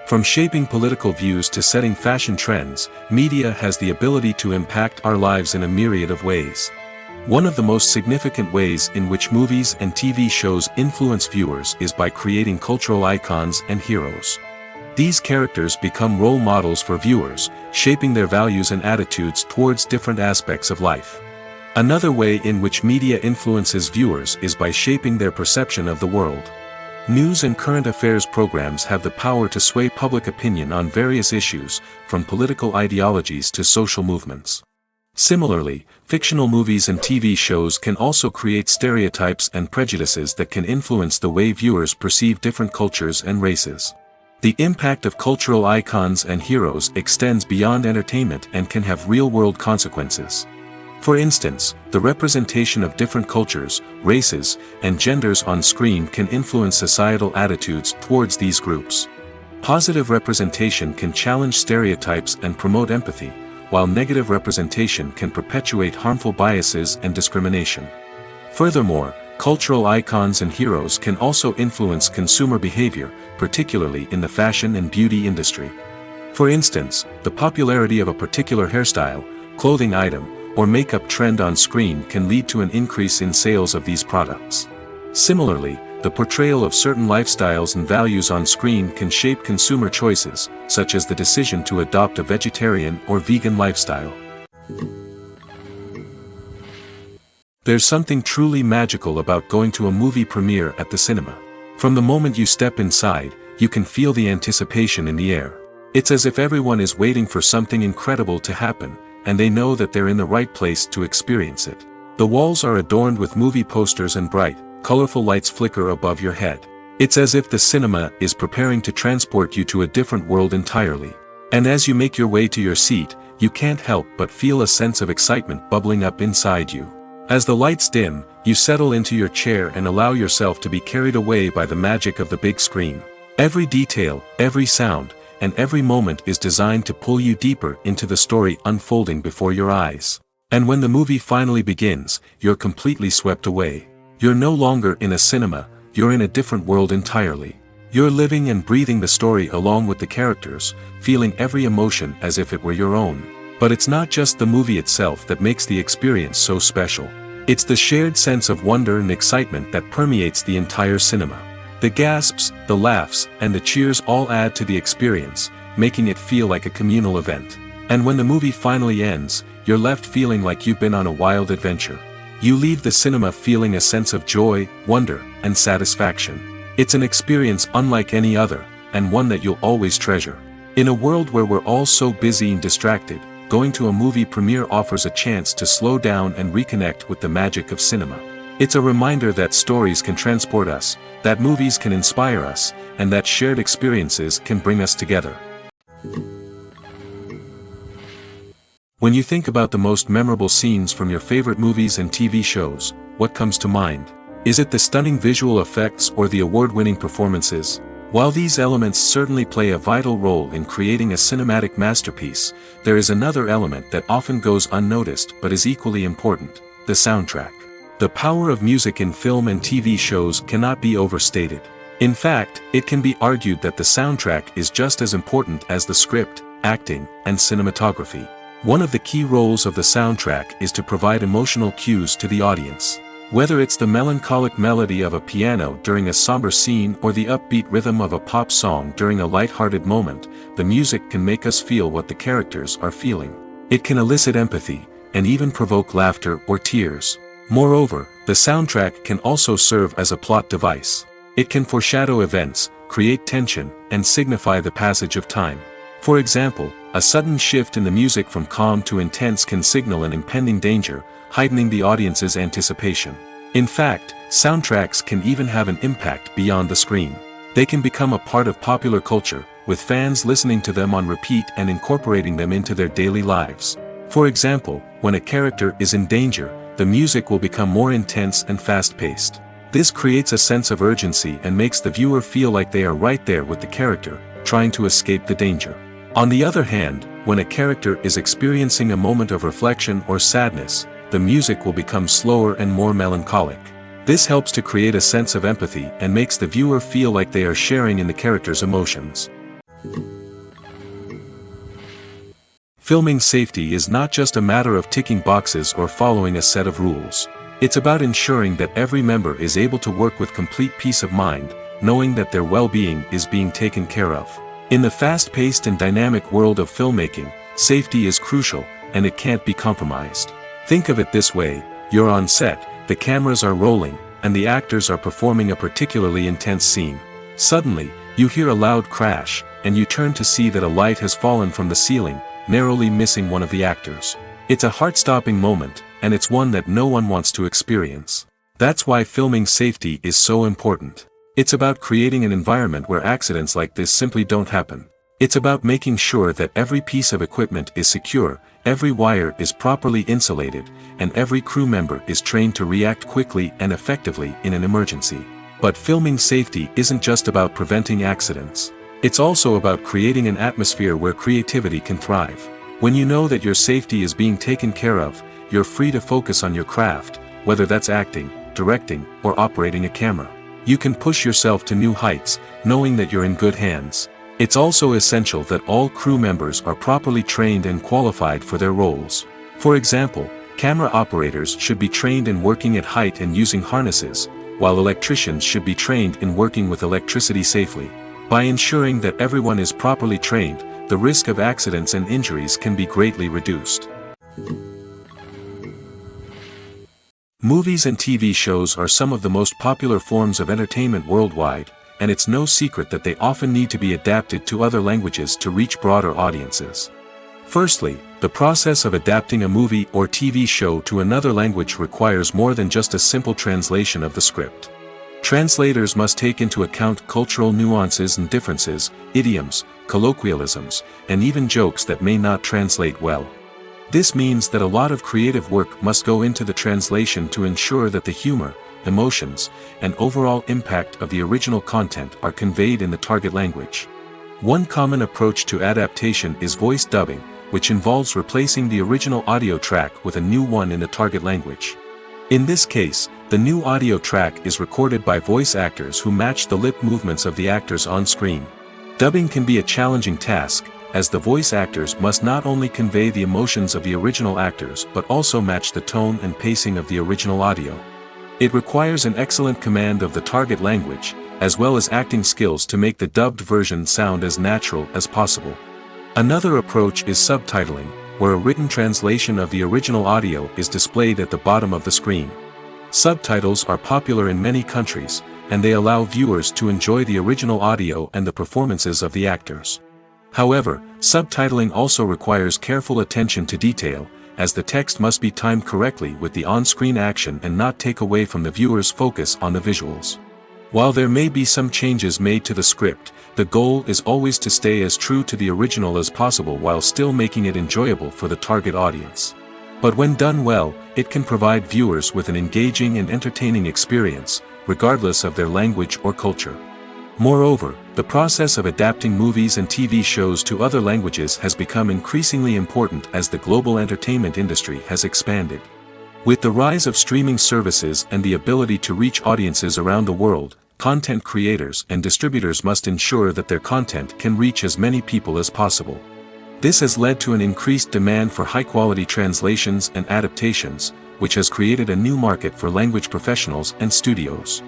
From shaping political views to setting fashion trends, media has the ability to impact our lives in a myriad of ways. One of the most significant ways in which movies and TV shows influence viewers is by creating cultural icons and heroes. These characters become role models for viewers, shaping their values and attitudes towards different aspects of life. Another way in which media influences viewers is by shaping their perception of the world. News and current affairs programs have the power to sway public opinion on various issues, from political ideologies to social movements. Similarly, fictional movies and TV shows can also create stereotypes and prejudices that can influence the way viewers perceive different cultures and races. The impact of cultural icons and heroes extends beyond entertainment and can have real-world consequences. For instance, the representation of different cultures, races, and genders on screen can influence societal attitudes towards these groups. Positive representation can challenge stereotypes and promote empathy, while negative representation can perpetuate harmful biases and discrimination. Furthermore, cultural icons and heroes can also influence consumer behavior, particularly in the fashion and beauty industry. For instance, the popularity of a particular hairstyle, clothing item, or makeup trend on screen can lead to an increase in sales of these products. Similarly, the portrayal of certain lifestyles and values on screen can shape consumer choices, such as the decision to adopt a vegetarian or vegan lifestyle. There's something truly magical about going to a movie premiere at the cinema. From the moment you step inside, you can feel the anticipation in the air. It's as if everyone is waiting for something incredible to happen, and they know that they're in the right place to experience it. The walls are adorned with movie posters and bright, colorful lights flicker above your head. It's as if the cinema is preparing to transport you to a different world entirely. And as you make your way to your seat, you can't help but feel a sense of excitement bubbling up inside you. As the lights dim, you settle into your chair and allow yourself to be carried away by the magic of the big screen. Every detail, every sound, and every moment is designed to pull you deeper into the story unfolding before your eyes. And when the movie finally begins, you're completely swept away. You're no longer in a cinema, you're in a different world entirely. You're living and breathing the story along with the characters, feeling every emotion as if it were your own. But it's not just the movie itself that makes the experience so special. It's the shared sense of wonder and excitement that permeates the entire cinema. The gasps, the laughs, and the cheers all add to the experience, making it feel like a communal event. And when the movie finally ends, you're left feeling like you've been on a wild adventure. You leave the cinema feeling a sense of joy, wonder, and satisfaction. It's an experience unlike any other, and one that you'll always treasure. In a world where we're all so busy and distracted, going to a movie premiere offers a chance to slow down and reconnect with the magic of cinema. It's a reminder that stories can transport us, that movies can inspire us, and that shared experiences can bring us together. When you think about the most memorable scenes from your favorite movies and TV shows, what comes to mind? Is it the stunning visual effects or the award-winning performances? While these elements certainly play a vital role in creating a cinematic masterpiece, there is another element that often goes unnoticed but is equally important: the soundtrack. The power of music in film and TV shows cannot be overstated. In fact, it can be argued that the soundtrack is just as important as the script, acting, and cinematography. One of the key roles of the soundtrack is to provide emotional cues to the audience. Whether it's the melancholic melody of a piano during a somber scene or the upbeat rhythm of a pop song during a light-hearted moment, the music can make us feel what the characters are feeling. It can elicit empathy, and even provoke laughter or tears. Moreover, the soundtrack can also serve as a plot device. It can foreshadow events, create tension, and signify the passage of time. For example, a sudden shift in the music from calm to intense can signal an impending danger, heightening the audience's anticipation. In fact, soundtracks can even have an impact beyond the screen. They can become a part of popular culture, with fans listening to them on repeat and incorporating them into their daily lives. For example, when a character is in danger, the music will become more intense and fast-paced. This creates a sense of urgency and makes the viewer feel like they are right there with the character, trying to escape the danger. On the other hand, when a character is experiencing a moment of reflection or sadness, the music will become slower and more melancholic. This helps to create a sense of empathy and makes the viewer feel like they are sharing in the character's emotions. Filming safety is not just a matter of ticking boxes or following a set of rules. It's about ensuring that every member is able to work with complete peace of mind, knowing that their well-being is being taken care of. In the fast-paced and dynamic world of filmmaking, safety is crucial, and it can't be compromised. Think of it this way: you're on set, the cameras are rolling, and the actors are performing a particularly intense scene. Suddenly, you hear a loud crash, and you turn to see that a light has fallen from the ceiling, narrowly missing one of the actors. It's a heart-stopping moment, and it's one that no one wants to experience. That's why filming safety is so important. It's about creating an environment where accidents like this simply don't happen. It's about making sure that every piece of equipment is secure, every wire is properly insulated, and every crew member is trained to react quickly and effectively in an emergency. But filming safety isn't just about preventing accidents. It's also about creating an atmosphere where creativity can thrive. When you know that your safety is being taken care of, you're free to focus on your craft, whether that's acting, directing, or operating a camera. You can push yourself to new heights, knowing that you're in good hands. It's also essential that all crew members are properly trained and qualified for their roles. For example, camera operators should be trained in working at height and using harnesses, while electricians should be trained in working with electricity safely. By ensuring that everyone is properly trained, the risk of accidents and injuries can be greatly reduced. Movies and TV shows are some of the most popular forms of entertainment worldwide, and it's no secret that they often need to be adapted to other languages to reach broader audiences. Firstly, the process of adapting a movie or TV show to another language requires more than just a simple translation of the script. Translators must take into account cultural nuances and differences, idioms, colloquialisms, and even jokes that may not translate well. This means that a lot of creative work must go into the translation to ensure that the humor, emotions, and overall impact of the original content are conveyed in the target language. One common approach to adaptation is voice dubbing, which involves replacing the original audio track with a new one in the target language. In this case, the new audio track is recorded by voice actors who match the lip movements of the actors on screen. Dubbing can be a challenging task, as the voice actors must not only convey the emotions of the original actors but also match the tone and pacing of the original audio. It requires an excellent command of the target language, as well as acting skills to make the dubbed version sound as natural as possible. Another approach is subtitling, where a written translation of the original audio is displayed at the bottom of the screen. Subtitles are popular in many countries, and they allow viewers to enjoy the original audio and the performances of the actors. However, subtitling also requires careful attention to detail, as the text must be timed correctly with the on-screen action and not take away from the viewer's focus on the visuals. While there may be some changes made to the script, the goal is always to stay as true to the original as possible while still making it enjoyable for the target audience. But when done well, it can provide viewers with an engaging and entertaining experience, regardless of their language or culture. Moreover, the process of adapting movies and TV shows to other languages has become increasingly important as the global entertainment industry has expanded. With the rise of streaming services and the ability to reach audiences around the world, content creators and distributors must ensure that their content can reach as many people as possible. This has led to an increased demand for high-quality translations and adaptations, which has created a new market for language professionals and studios.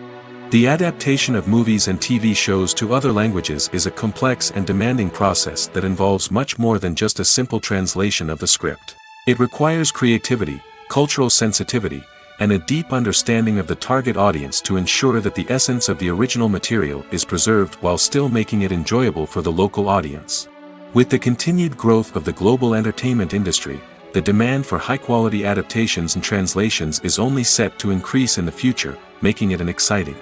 The adaptation of movies and TV shows to other languages is a complex and demanding process that involves much more than just a simple translation of the script. It requires creativity, cultural sensitivity, and a deep understanding of the target audience to ensure that the essence of the original material is preserved while still making it enjoyable for the local audience. With the continued growth of the global entertainment industry, the demand for high-quality adaptations and translations is only set to increase in the future, making it an exciting.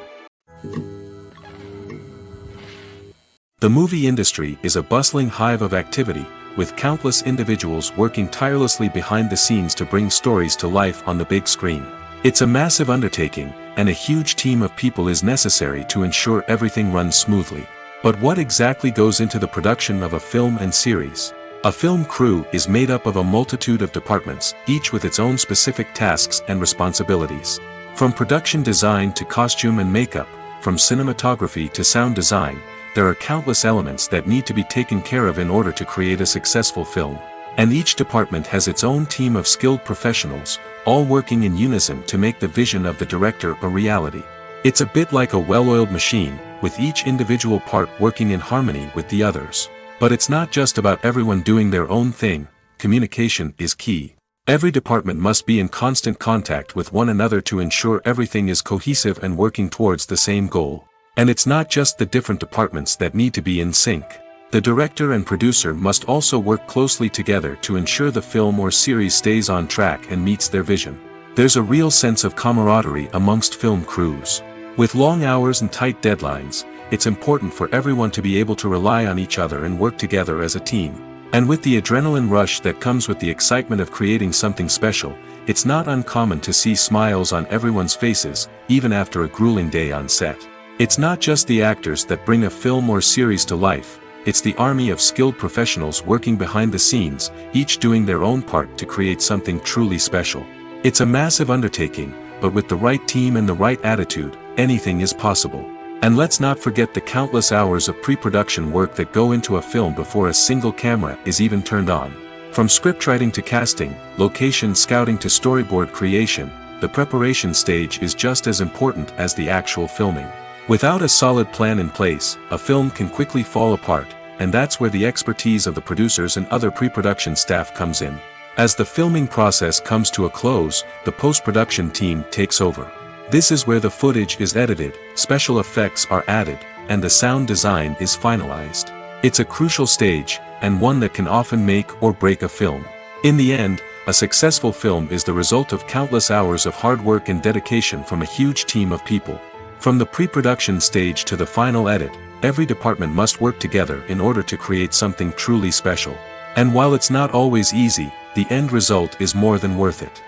The movie industry is a bustling hive of activity, with countless individuals working tirelessly behind the scenes to bring stories to life on the big screen. It's a massive undertaking, and a huge team of people is necessary to ensure everything runs smoothly. But what exactly goes into the production of a film and series? A film crew is made up of a multitude of departments, each with its own specific tasks and responsibilities. From production design to costume and makeup, from cinematography to sound design, there are countless elements that need to be taken care of in order to create a successful film. And each department has its own team of skilled professionals, all working in unison to make the vision of the director a reality. It's a bit like a well-oiled machine, with each individual part working in harmony with the others. But it's not just about everyone doing their own thing. Communication is key. Every department must be in constant contact with one another to ensure everything is cohesive and working towards the same goal. And it's not just the different departments that need to be in sync. The director and producer must also work closely together to ensure the film or series stays on track and meets their vision. There's a real sense of camaraderie amongst film crews. With long hours and tight deadlines, it's important for everyone to be able to rely on each other and work together as a team. And with the adrenaline rush that comes with the excitement of creating something special, it's not uncommon to see smiles on everyone's faces, even after a grueling day on set. It's not just the actors that bring a film or series to life, it's the army of skilled professionals working behind the scenes, each doing their own part to create something truly special. It's a massive undertaking, but with the right team and the right attitude, anything is possible. And let's not forget the countless hours of pre-production work that go into a film before a single camera is even turned on. From scriptwriting to casting, location scouting to storyboard creation, the preparation stage is just as important as the actual filming. Without a solid plan in place, a film can quickly fall apart, and that's where the expertise of the producers and other pre-production staff comes in. As the filming process comes to a close, the post-production team takes over. This is where the footage is edited, special effects are added, and the sound design is finalized. It's a crucial stage, and one that can often make or break a film. In the end, a successful film is the result of countless hours of hard work and dedication from a huge team of people. From the pre-production stage to the final edit, every department must work together in order to create something truly special. And while it's not always easy, the end result is more than worth it.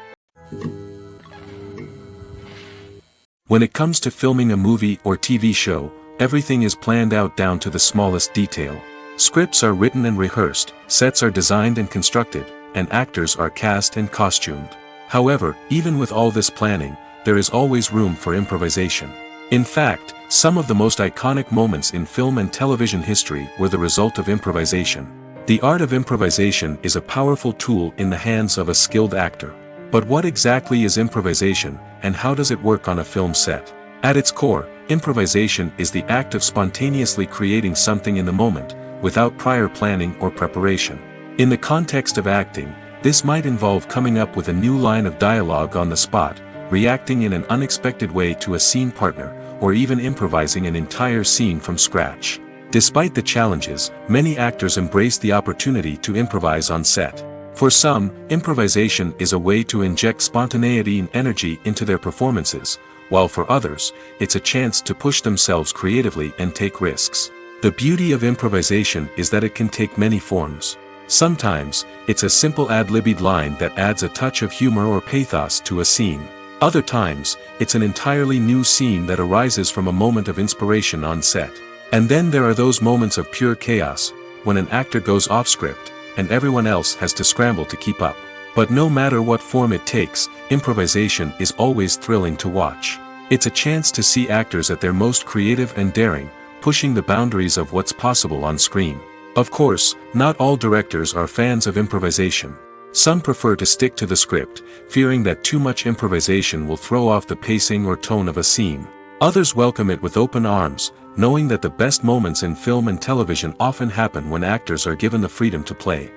When it comes to filming a movie or TV show, everything is planned out down to the smallest detail. Scripts are written and rehearsed, sets are designed and constructed, and actors are cast and costumed. However, even with all this planning, there is always room for improvisation. In fact, some of the most iconic moments in film and television history were the result of improvisation. The art of improvisation is a powerful tool in the hands of a skilled actor. But what exactly is improvisation, and how does it work on a film set? At its core, improvisation is the act of spontaneously creating something in the moment, without prior planning or preparation. In the context of acting, this might involve coming up with a new line of dialogue on the spot, reacting in an unexpected way to a scene partner, or even improvising an entire scene from scratch. Despite the challenges, many actors embrace the opportunity to improvise on set. For some, improvisation is a way to inject spontaneity and energy into their performances, while for others, it's a chance to push themselves creatively and take risks. The beauty of improvisation is that it can take many forms. Sometimes, it's a simple ad-libbed line that adds a touch of humor or pathos to a scene. Other times, it's an entirely new scene that arises from a moment of inspiration on set. And then there are those moments of pure chaos, when an actor goes off script, and everyone else has to scramble to keep up. But no matter what form it takes, improvisation is always thrilling to watch. It's a chance to see actors at their most creative and daring, pushing the boundaries of what's possible on screen. Of course, not all directors are fans of improvisation. Some prefer to stick to the script, fearing that too much improvisation will throw off the pacing or tone of a scene. Others welcome it with open arms, knowing that the best moments in film and television often happen when actors are given the freedom to play.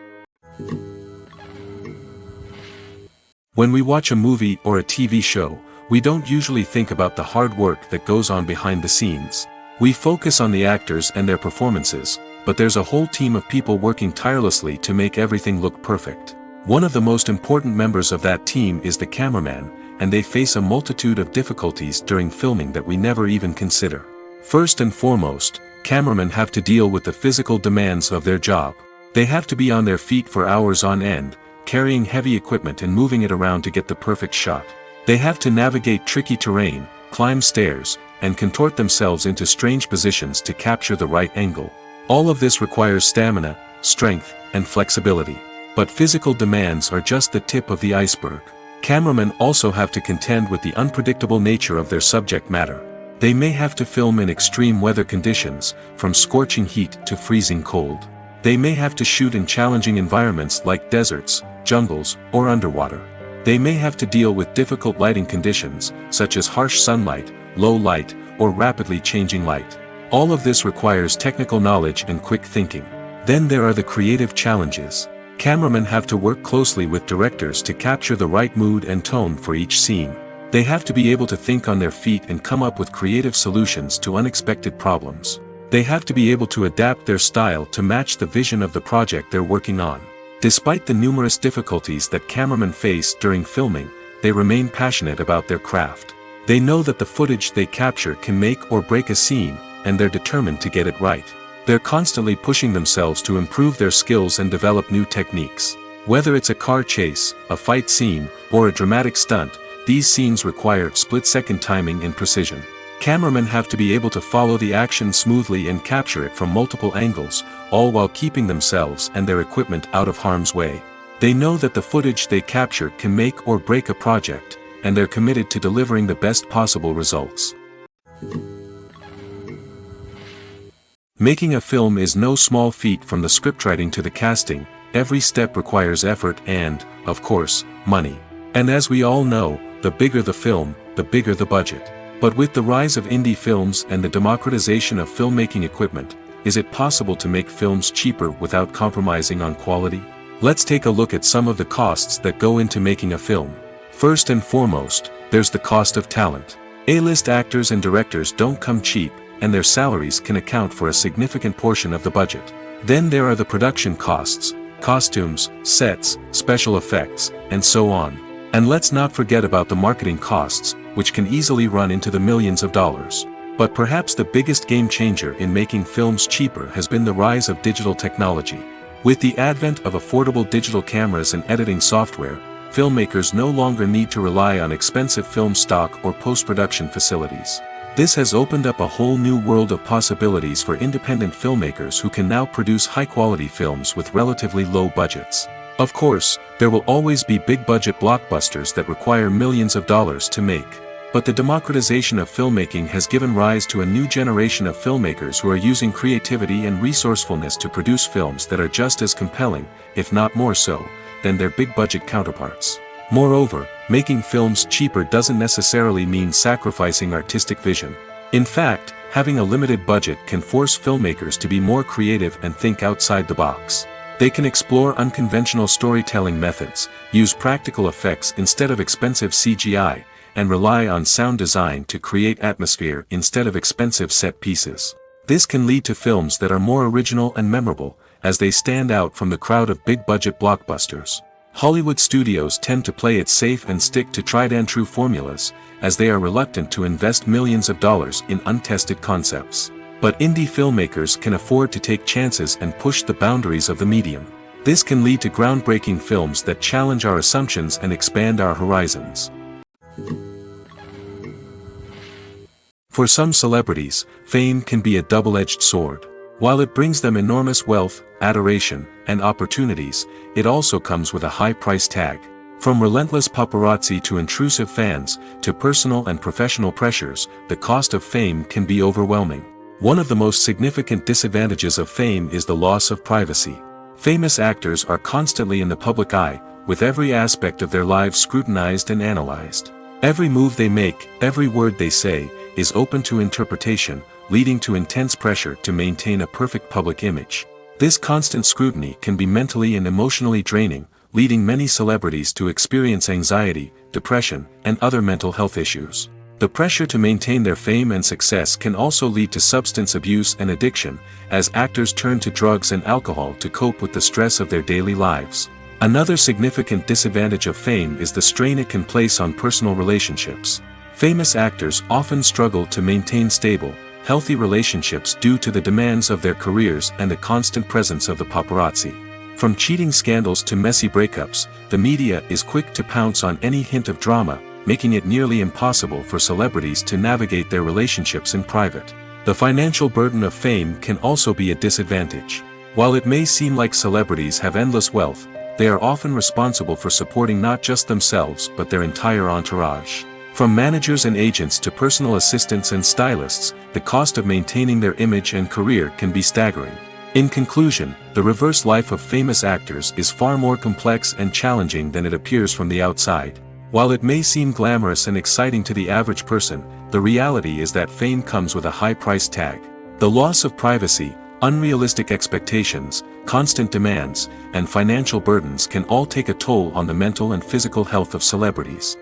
When we watch a movie or a TV show, we don't usually think about the hard work that goes on behind the scenes. We focus on the actors and their performances, but there's a whole team of people working tirelessly to make everything look perfect. One of the most important members of that team is the cameraman, and they face a multitude of difficulties during filming that we never even consider. First and foremost, cameramen have to deal with the physical demands of their job. They have to be on their feet for hours on end, carrying heavy equipment and moving it around to get the perfect shot. They have to navigate tricky terrain, climb stairs, and contort themselves into strange positions to capture the right angle. All of this requires stamina, strength, and flexibility. But physical demands are just the tip of the iceberg. Cameramen also have to contend with the unpredictable nature of their subject matter. They may have to film in extreme weather conditions, from scorching heat to freezing cold. They may have to shoot in challenging environments like deserts, jungles, or underwater. They may have to deal with difficult lighting conditions, such as harsh sunlight, low light, or rapidly changing light. All of this requires technical knowledge and quick thinking. Then there are the creative challenges. Cameramen have to work closely with directors to capture the right mood and tone for each scene. They have to be able to think on their feet and come up with creative solutions to unexpected problems. They have to be able to adapt their style to match the vision of the project they're working on. Despite the numerous difficulties that cameramen face during filming, they remain passionate about their craft. They know that the footage they capture can make or break a scene, and they're determined to get it right. They're constantly pushing themselves to improve their skills and develop new techniques. Whether it's a car chase, a fight scene, or a dramatic stunt, these scenes require split-second timing and precision. Cameramen have to be able to follow the action smoothly and capture it from multiple angles, all while keeping themselves and their equipment out of harm's way. They know that the footage they capture can make or break a project, and they're committed to delivering the best possible results. Making a film is no small feat. From the scriptwriting to the casting, every step requires effort and, of course, money. And as we all know, the bigger the film, the bigger the budget. But with the rise of indie films and the democratization of filmmaking equipment, is it possible to make films cheaper without compromising on quality? Let's take a look at some of the costs that go into making a film. First and foremost, there's the cost of talent. A-list actors and directors don't come cheap, and their salaries can account for a significant portion of the budget. Then there are the production costs, costumes, sets, special effects, and so on. And let's not forget about the marketing costs, which can easily run into the millions of dollars. But perhaps the biggest game changer in making films cheaper has been the rise of digital technology. With the advent of affordable digital cameras and editing software, filmmakers no longer need to rely on expensive film stock or post-production facilities. This has opened up a whole new world of possibilities for independent filmmakers who can now produce high-quality films with relatively low budgets. Of course, there will always be big-budget blockbusters that require millions of dollars to make. But the democratization of filmmaking has given rise to a new generation of filmmakers who are using creativity and resourcefulness to produce films that are just as compelling, if not more so, than their big-budget counterparts. Moreover, making films cheaper doesn't necessarily mean sacrificing artistic vision. In fact, having a limited budget can force filmmakers to be more creative and think outside the box. They can explore unconventional storytelling methods, use practical effects instead of expensive CGI, and rely on sound design to create atmosphere instead of expensive set pieces. This can lead to films that are more original and memorable, as they stand out from the crowd of big-budget blockbusters. Hollywood studios tend to play it safe and stick to tried-and-true formulas, as they are reluctant to invest millions of dollars in untested concepts. But indie filmmakers can afford to take chances and push the boundaries of the medium. This can lead to groundbreaking films that challenge our assumptions and expand our horizons. For some celebrities, fame can be a double-edged sword. While it brings them enormous wealth, adoration, and opportunities, it also comes with a high price tag. From relentless paparazzi to intrusive fans, to personal and professional pressures, the cost of fame can be overwhelming. One of the most significant disadvantages of fame is the loss of privacy. Famous actors are constantly in the public eye, with every aspect of their lives scrutinized and analyzed. Every move they make, every word they say, is open to interpretation, leading to intense pressure to maintain a perfect public image. This constant scrutiny can be mentally and emotionally draining, leading many celebrities to experience anxiety, depression, and other mental health issues. The pressure to maintain their fame and success can also lead to substance abuse and addiction, as actors turn to drugs and alcohol to cope with the stress of their daily lives. Another significant disadvantage of fame is the strain it can place on personal relationships. Famous actors often struggle to maintain stable, healthy relationships due to the demands of their careers and the constant presence of the paparazzi. From cheating scandals to messy breakups, the media is quick to pounce on any hint of drama, making it nearly impossible for celebrities to navigate their relationships in private. The financial burden of fame can also be a disadvantage. While it may seem like celebrities have endless wealth, they are often responsible for supporting not just themselves but their entire entourage. From managers and agents to personal assistants and stylists, the cost of maintaining their image and career can be staggering. In conclusion, the reverse life of famous actors is far more complex and challenging than it appears from the outside. While it may seem glamorous and exciting to the average person, the reality is that fame comes with a high price tag. The loss of privacy, unrealistic expectations, constant demands, and financial burdens can all take a toll on the mental and physical health of celebrities.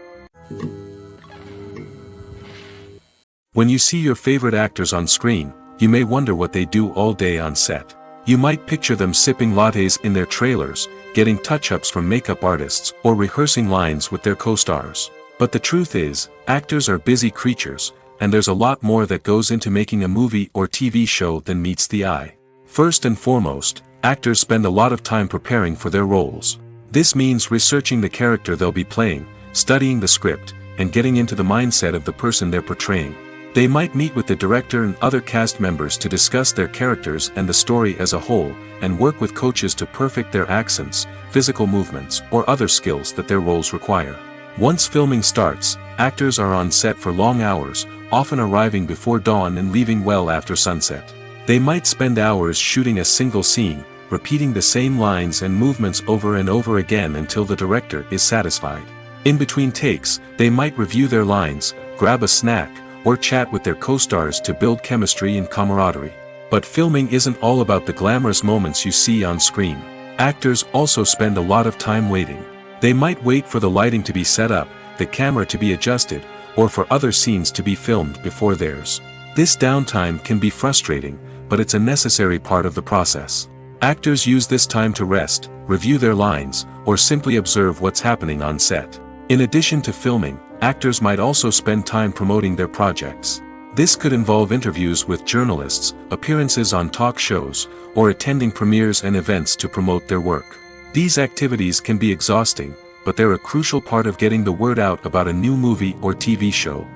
When you see your favorite actors on screen, you may wonder what they do all day on set. You might picture them sipping lattes in their trailers, getting touch-ups from makeup artists, or rehearsing lines with their co-stars. But the truth is, actors are busy creatures, and there's a lot more that goes into making a movie or TV show than meets the eye. First and foremost, actors spend a lot of time preparing for their roles. This means researching the character they'll be playing, studying the script, and getting into the mindset of the person they're portraying. They might meet with the director and other cast members to discuss their characters and the story as a whole, and work with coaches to perfect their accents, physical movements, or other skills that their roles require. Once filming starts, actors are on set for long hours, often arriving before dawn and leaving well after sunset. They might spend hours shooting a single scene, repeating the same lines and movements over and over again until the director is satisfied. In between takes, they might review their lines, grab a snack, or chat with their co-stars to build chemistry and camaraderie. But filming isn't all about the glamorous moments you see on screen. Actors also spend a lot of time waiting. They might wait for the lighting to be set up, the camera to be adjusted, or for other scenes to be filmed before theirs. This downtime can be frustrating, but it's a necessary part of the process. Actors use this time to rest, review their lines, or simply observe what's happening on set. In addition to filming, actors might also spend time promoting their projects. This could involve interviews with journalists, appearances on talk shows, or attending premieres and events to promote their work. These activities can be exhausting, but they're a crucial part of getting the word out about a new movie or TV show.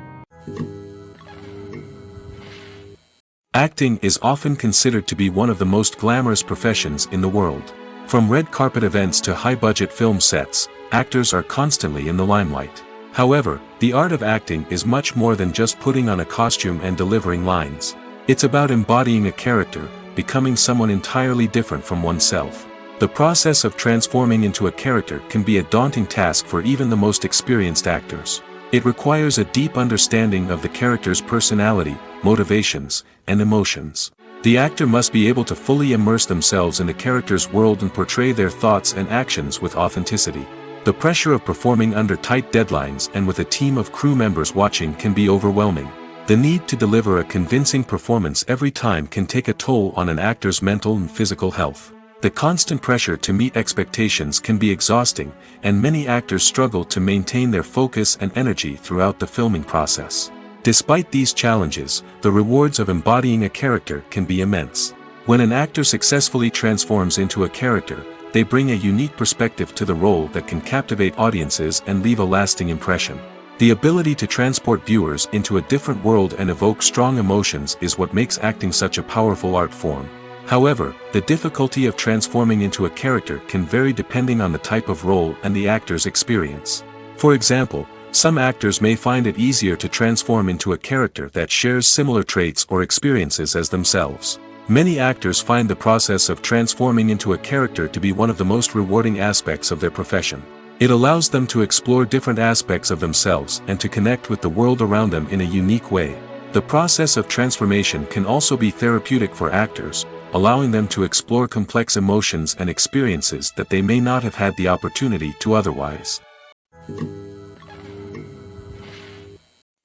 Acting is often considered to be one of the most glamorous professions in the world. From red carpet events to high-budget film sets, actors are constantly in the limelight. However, the art of acting is much more than just putting on a costume and delivering lines. It's about embodying a character, becoming someone entirely different from oneself. The process of transforming into a character can be a daunting task for even the most experienced actors. It requires a deep understanding of the character's personality, motivations, and emotions. The actor must be able to fully immerse themselves in the character's world and portray their thoughts and actions with authenticity. The pressure of performing under tight deadlines and with a team of crew members watching can be overwhelming. The need to deliver a convincing performance every time can take a toll on an actor's mental and physical health. The constant pressure to meet expectations can be exhausting, and many actors struggle to maintain their focus and energy throughout the filming process. Despite these challenges, the rewards of embodying a character can be immense. When an actor successfully transforms into a character, they bring a unique perspective to the role that can captivate audiences and leave a lasting impression. The ability to transport viewers into a different world and evoke strong emotions is what makes acting such a powerful art form. However, the difficulty of transforming into a character can vary depending on the type of role and the actor's experience. For example, some actors may find it easier to transform into a character that shares similar traits or experiences as themselves. Many actors find the process of transforming into a character to be one of the most rewarding aspects of their profession. It allows them to explore different aspects of themselves and to connect with the world around them in a unique way. The process of transformation can also be therapeutic for actors, allowing them to explore complex emotions and experiences that they may not have had the opportunity to otherwise.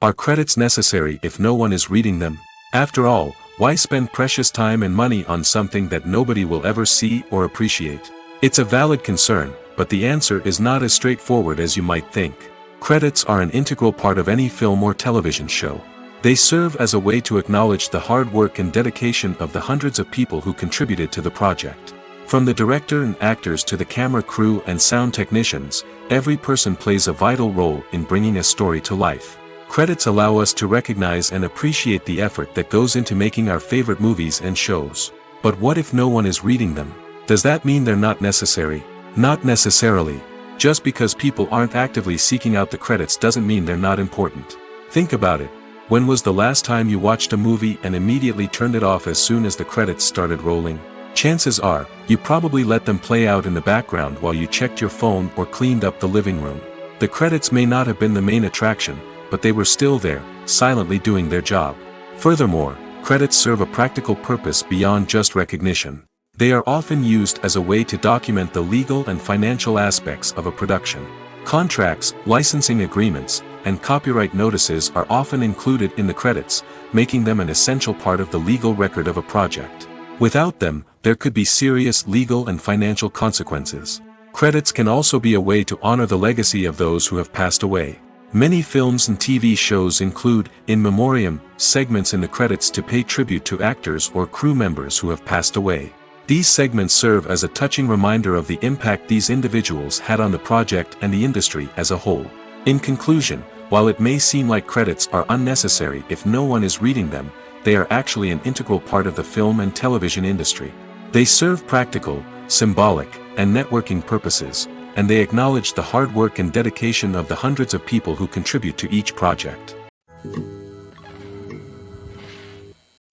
Are credits necessary if no one is reading them? After all, why spend precious time and money on something that nobody will ever see or appreciate? It's a valid concern, but the answer is not as straightforward as you might think. Credits are an integral part of any film or television show. They serve as a way to acknowledge the hard work and dedication of the hundreds of people who contributed to the project. From the director and actors to the camera crew and sound technicians, every person plays a vital role in bringing a story to life. Credits allow us to recognize and appreciate the effort that goes into making our favorite movies and shows. But what if no one is reading them? Does that mean they're not necessary? Not necessarily. Just because people aren't actively seeking out the credits doesn't mean they're not important. Think about it. When was the last time you watched a movie and immediately turned it off as soon as the credits started rolling? Chances are, you probably let them play out in the background while you checked your phone or cleaned up the living room. The credits may not have been the main attraction, but they were still there, silently doing their job. Furthermore, credits serve a practical purpose beyond just recognition. They are often used as a way to document the legal and financial aspects of a production. Contracts, licensing agreements, and copyright notices are often included in the credits, making them an essential part of the legal record of a project. Without them, there could be serious legal and financial consequences. Credits can also be a way to honor the legacy of those who have passed away. Many films and TV shows include, in memoriam, segments in the credits to pay tribute to actors or crew members who have passed away. These segments serve as a touching reminder of the impact these individuals had on the project and the industry as a whole. In conclusion, while it may seem like credits are unnecessary if no one is reading them, they are actually an integral part of the film and television industry. They serve practical, symbolic, and networking purposes, and they acknowledge the hard work and dedication of the hundreds of people who contribute to each project.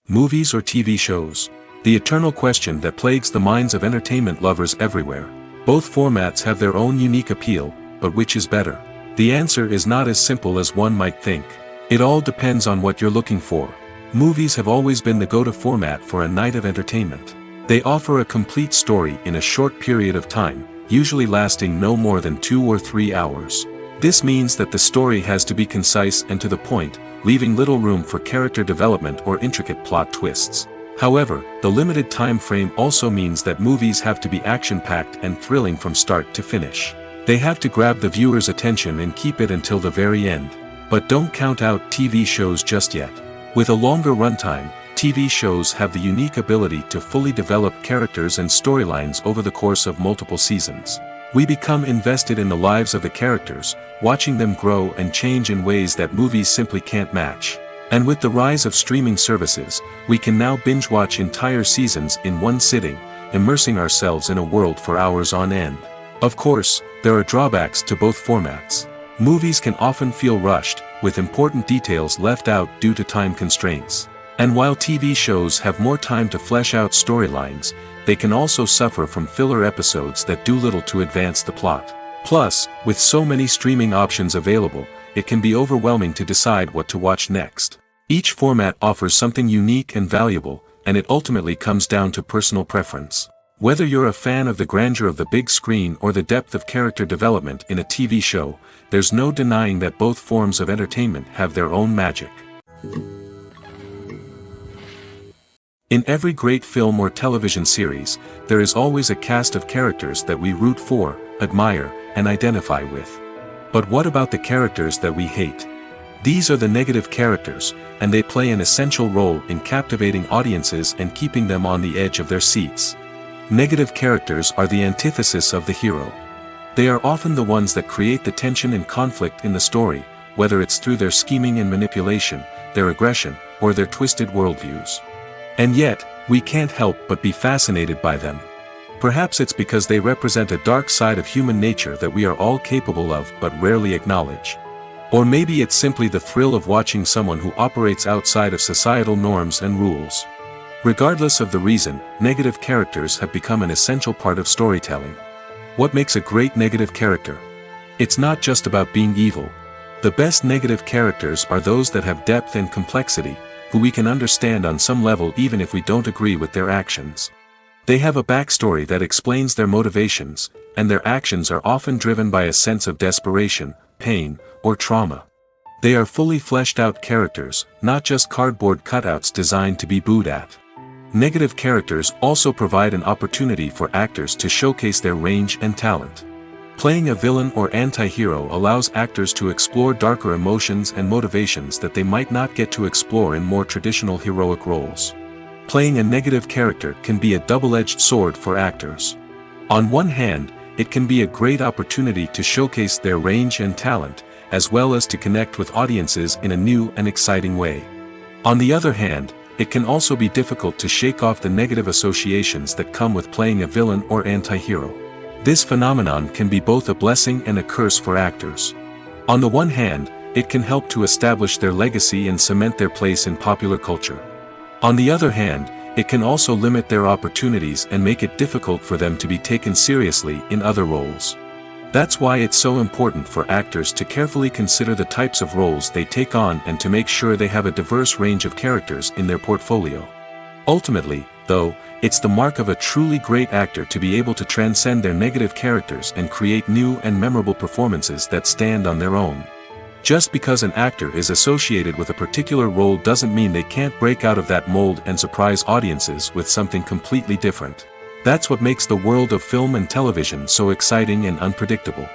Movies or TV shows? The eternal question that plagues the minds of entertainment lovers everywhere. Both formats have their own unique appeal, but which is better? The answer is not as simple as one might think. It all depends on what you're looking for. Movies have always been the go-to format for a night of entertainment. They offer a complete story in a short period of time, usually lasting no more than 2 or 3 hours. This means that the story has to be concise and to the point, leaving little room for character development or intricate plot twists. However, the limited time frame also means that movies have to be action-packed and thrilling from start to finish. They have to grab the viewer's attention and keep it until the very end. But don't count out TV shows just yet. With a longer runtime, TV shows have the unique ability to fully develop characters and storylines over the course of multiple seasons. We become invested in the lives of the characters, watching them grow and change in ways that movies simply can't match. And with the rise of streaming services, we can now binge-watch entire seasons in one sitting, immersing ourselves in a world for hours on end. Of course, there are drawbacks to both formats. Movies can often feel rushed, with important details left out due to time constraints. And while TV shows have more time to flesh out storylines, they can also suffer from filler episodes that do little to advance the plot. Plus, with so many streaming options available, it can be overwhelming to decide what to watch next. Each format offers something unique and valuable, and it ultimately comes down to personal preference. Whether you're a fan of the grandeur of the big screen or the depth of character development in a TV show, there's no denying that both forms of entertainment have their own magic. In every great film or television series, there is always a cast of characters that we root for, admire, and identify with. But what about the characters that we hate? These are the negative characters, and they play an essential role in captivating audiences and keeping them on the edge of their seats. Negative characters are the antithesis of the hero. They are often the ones that create the tension and conflict in the story, whether it's through their scheming and manipulation, their aggression, or their twisted worldviews. And yet, we can't help but be fascinated by them. Perhaps it's because they represent a dark side of human nature that we are all capable of but rarely acknowledge. Or maybe it's simply the thrill of watching someone who operates outside of societal norms and rules. Regardless of the reason, negative characters have become an essential part of storytelling. What makes a great negative character? It's not just about being evil. The best negative characters are those that have depth and complexity, who we can understand on some level even if we don't agree with their actions. They have a backstory that explains their motivations, and their actions are often driven by a sense of desperation, pain, or trauma. They are fully fleshed out characters, not just cardboard cutouts designed to be booed at. Negative characters also provide an opportunity for actors to showcase their range and talent. Playing a villain or anti-hero allows actors to explore darker emotions and motivations that they might not get to explore in more traditional heroic roles. Playing a negative character can be a double-edged sword for actors. On one hand, it can be a great opportunity to showcase their range and talent, as well as to connect with audiences in a new and exciting way. On the other hand, it can also be difficult to shake off the negative associations that come with playing a villain or anti-hero. This phenomenon can be both a blessing and a curse for actors. On the one hand, it can help to establish their legacy and cement their place in popular culture. On the other hand, it can also limit their opportunities and make it difficult for them to be taken seriously in other roles. That's why it's so important for actors to carefully consider the types of roles they take on and to make sure they have a diverse range of characters in their portfolio. Ultimately, though, it's the mark of a truly great actor to be able to transcend their negative characters and create new and memorable performances that stand on their own. Just because an actor is associated with a particular role doesn't mean they can't break out of that mold and surprise audiences with something completely different. That's what makes the world of film and television so exciting and unpredictable.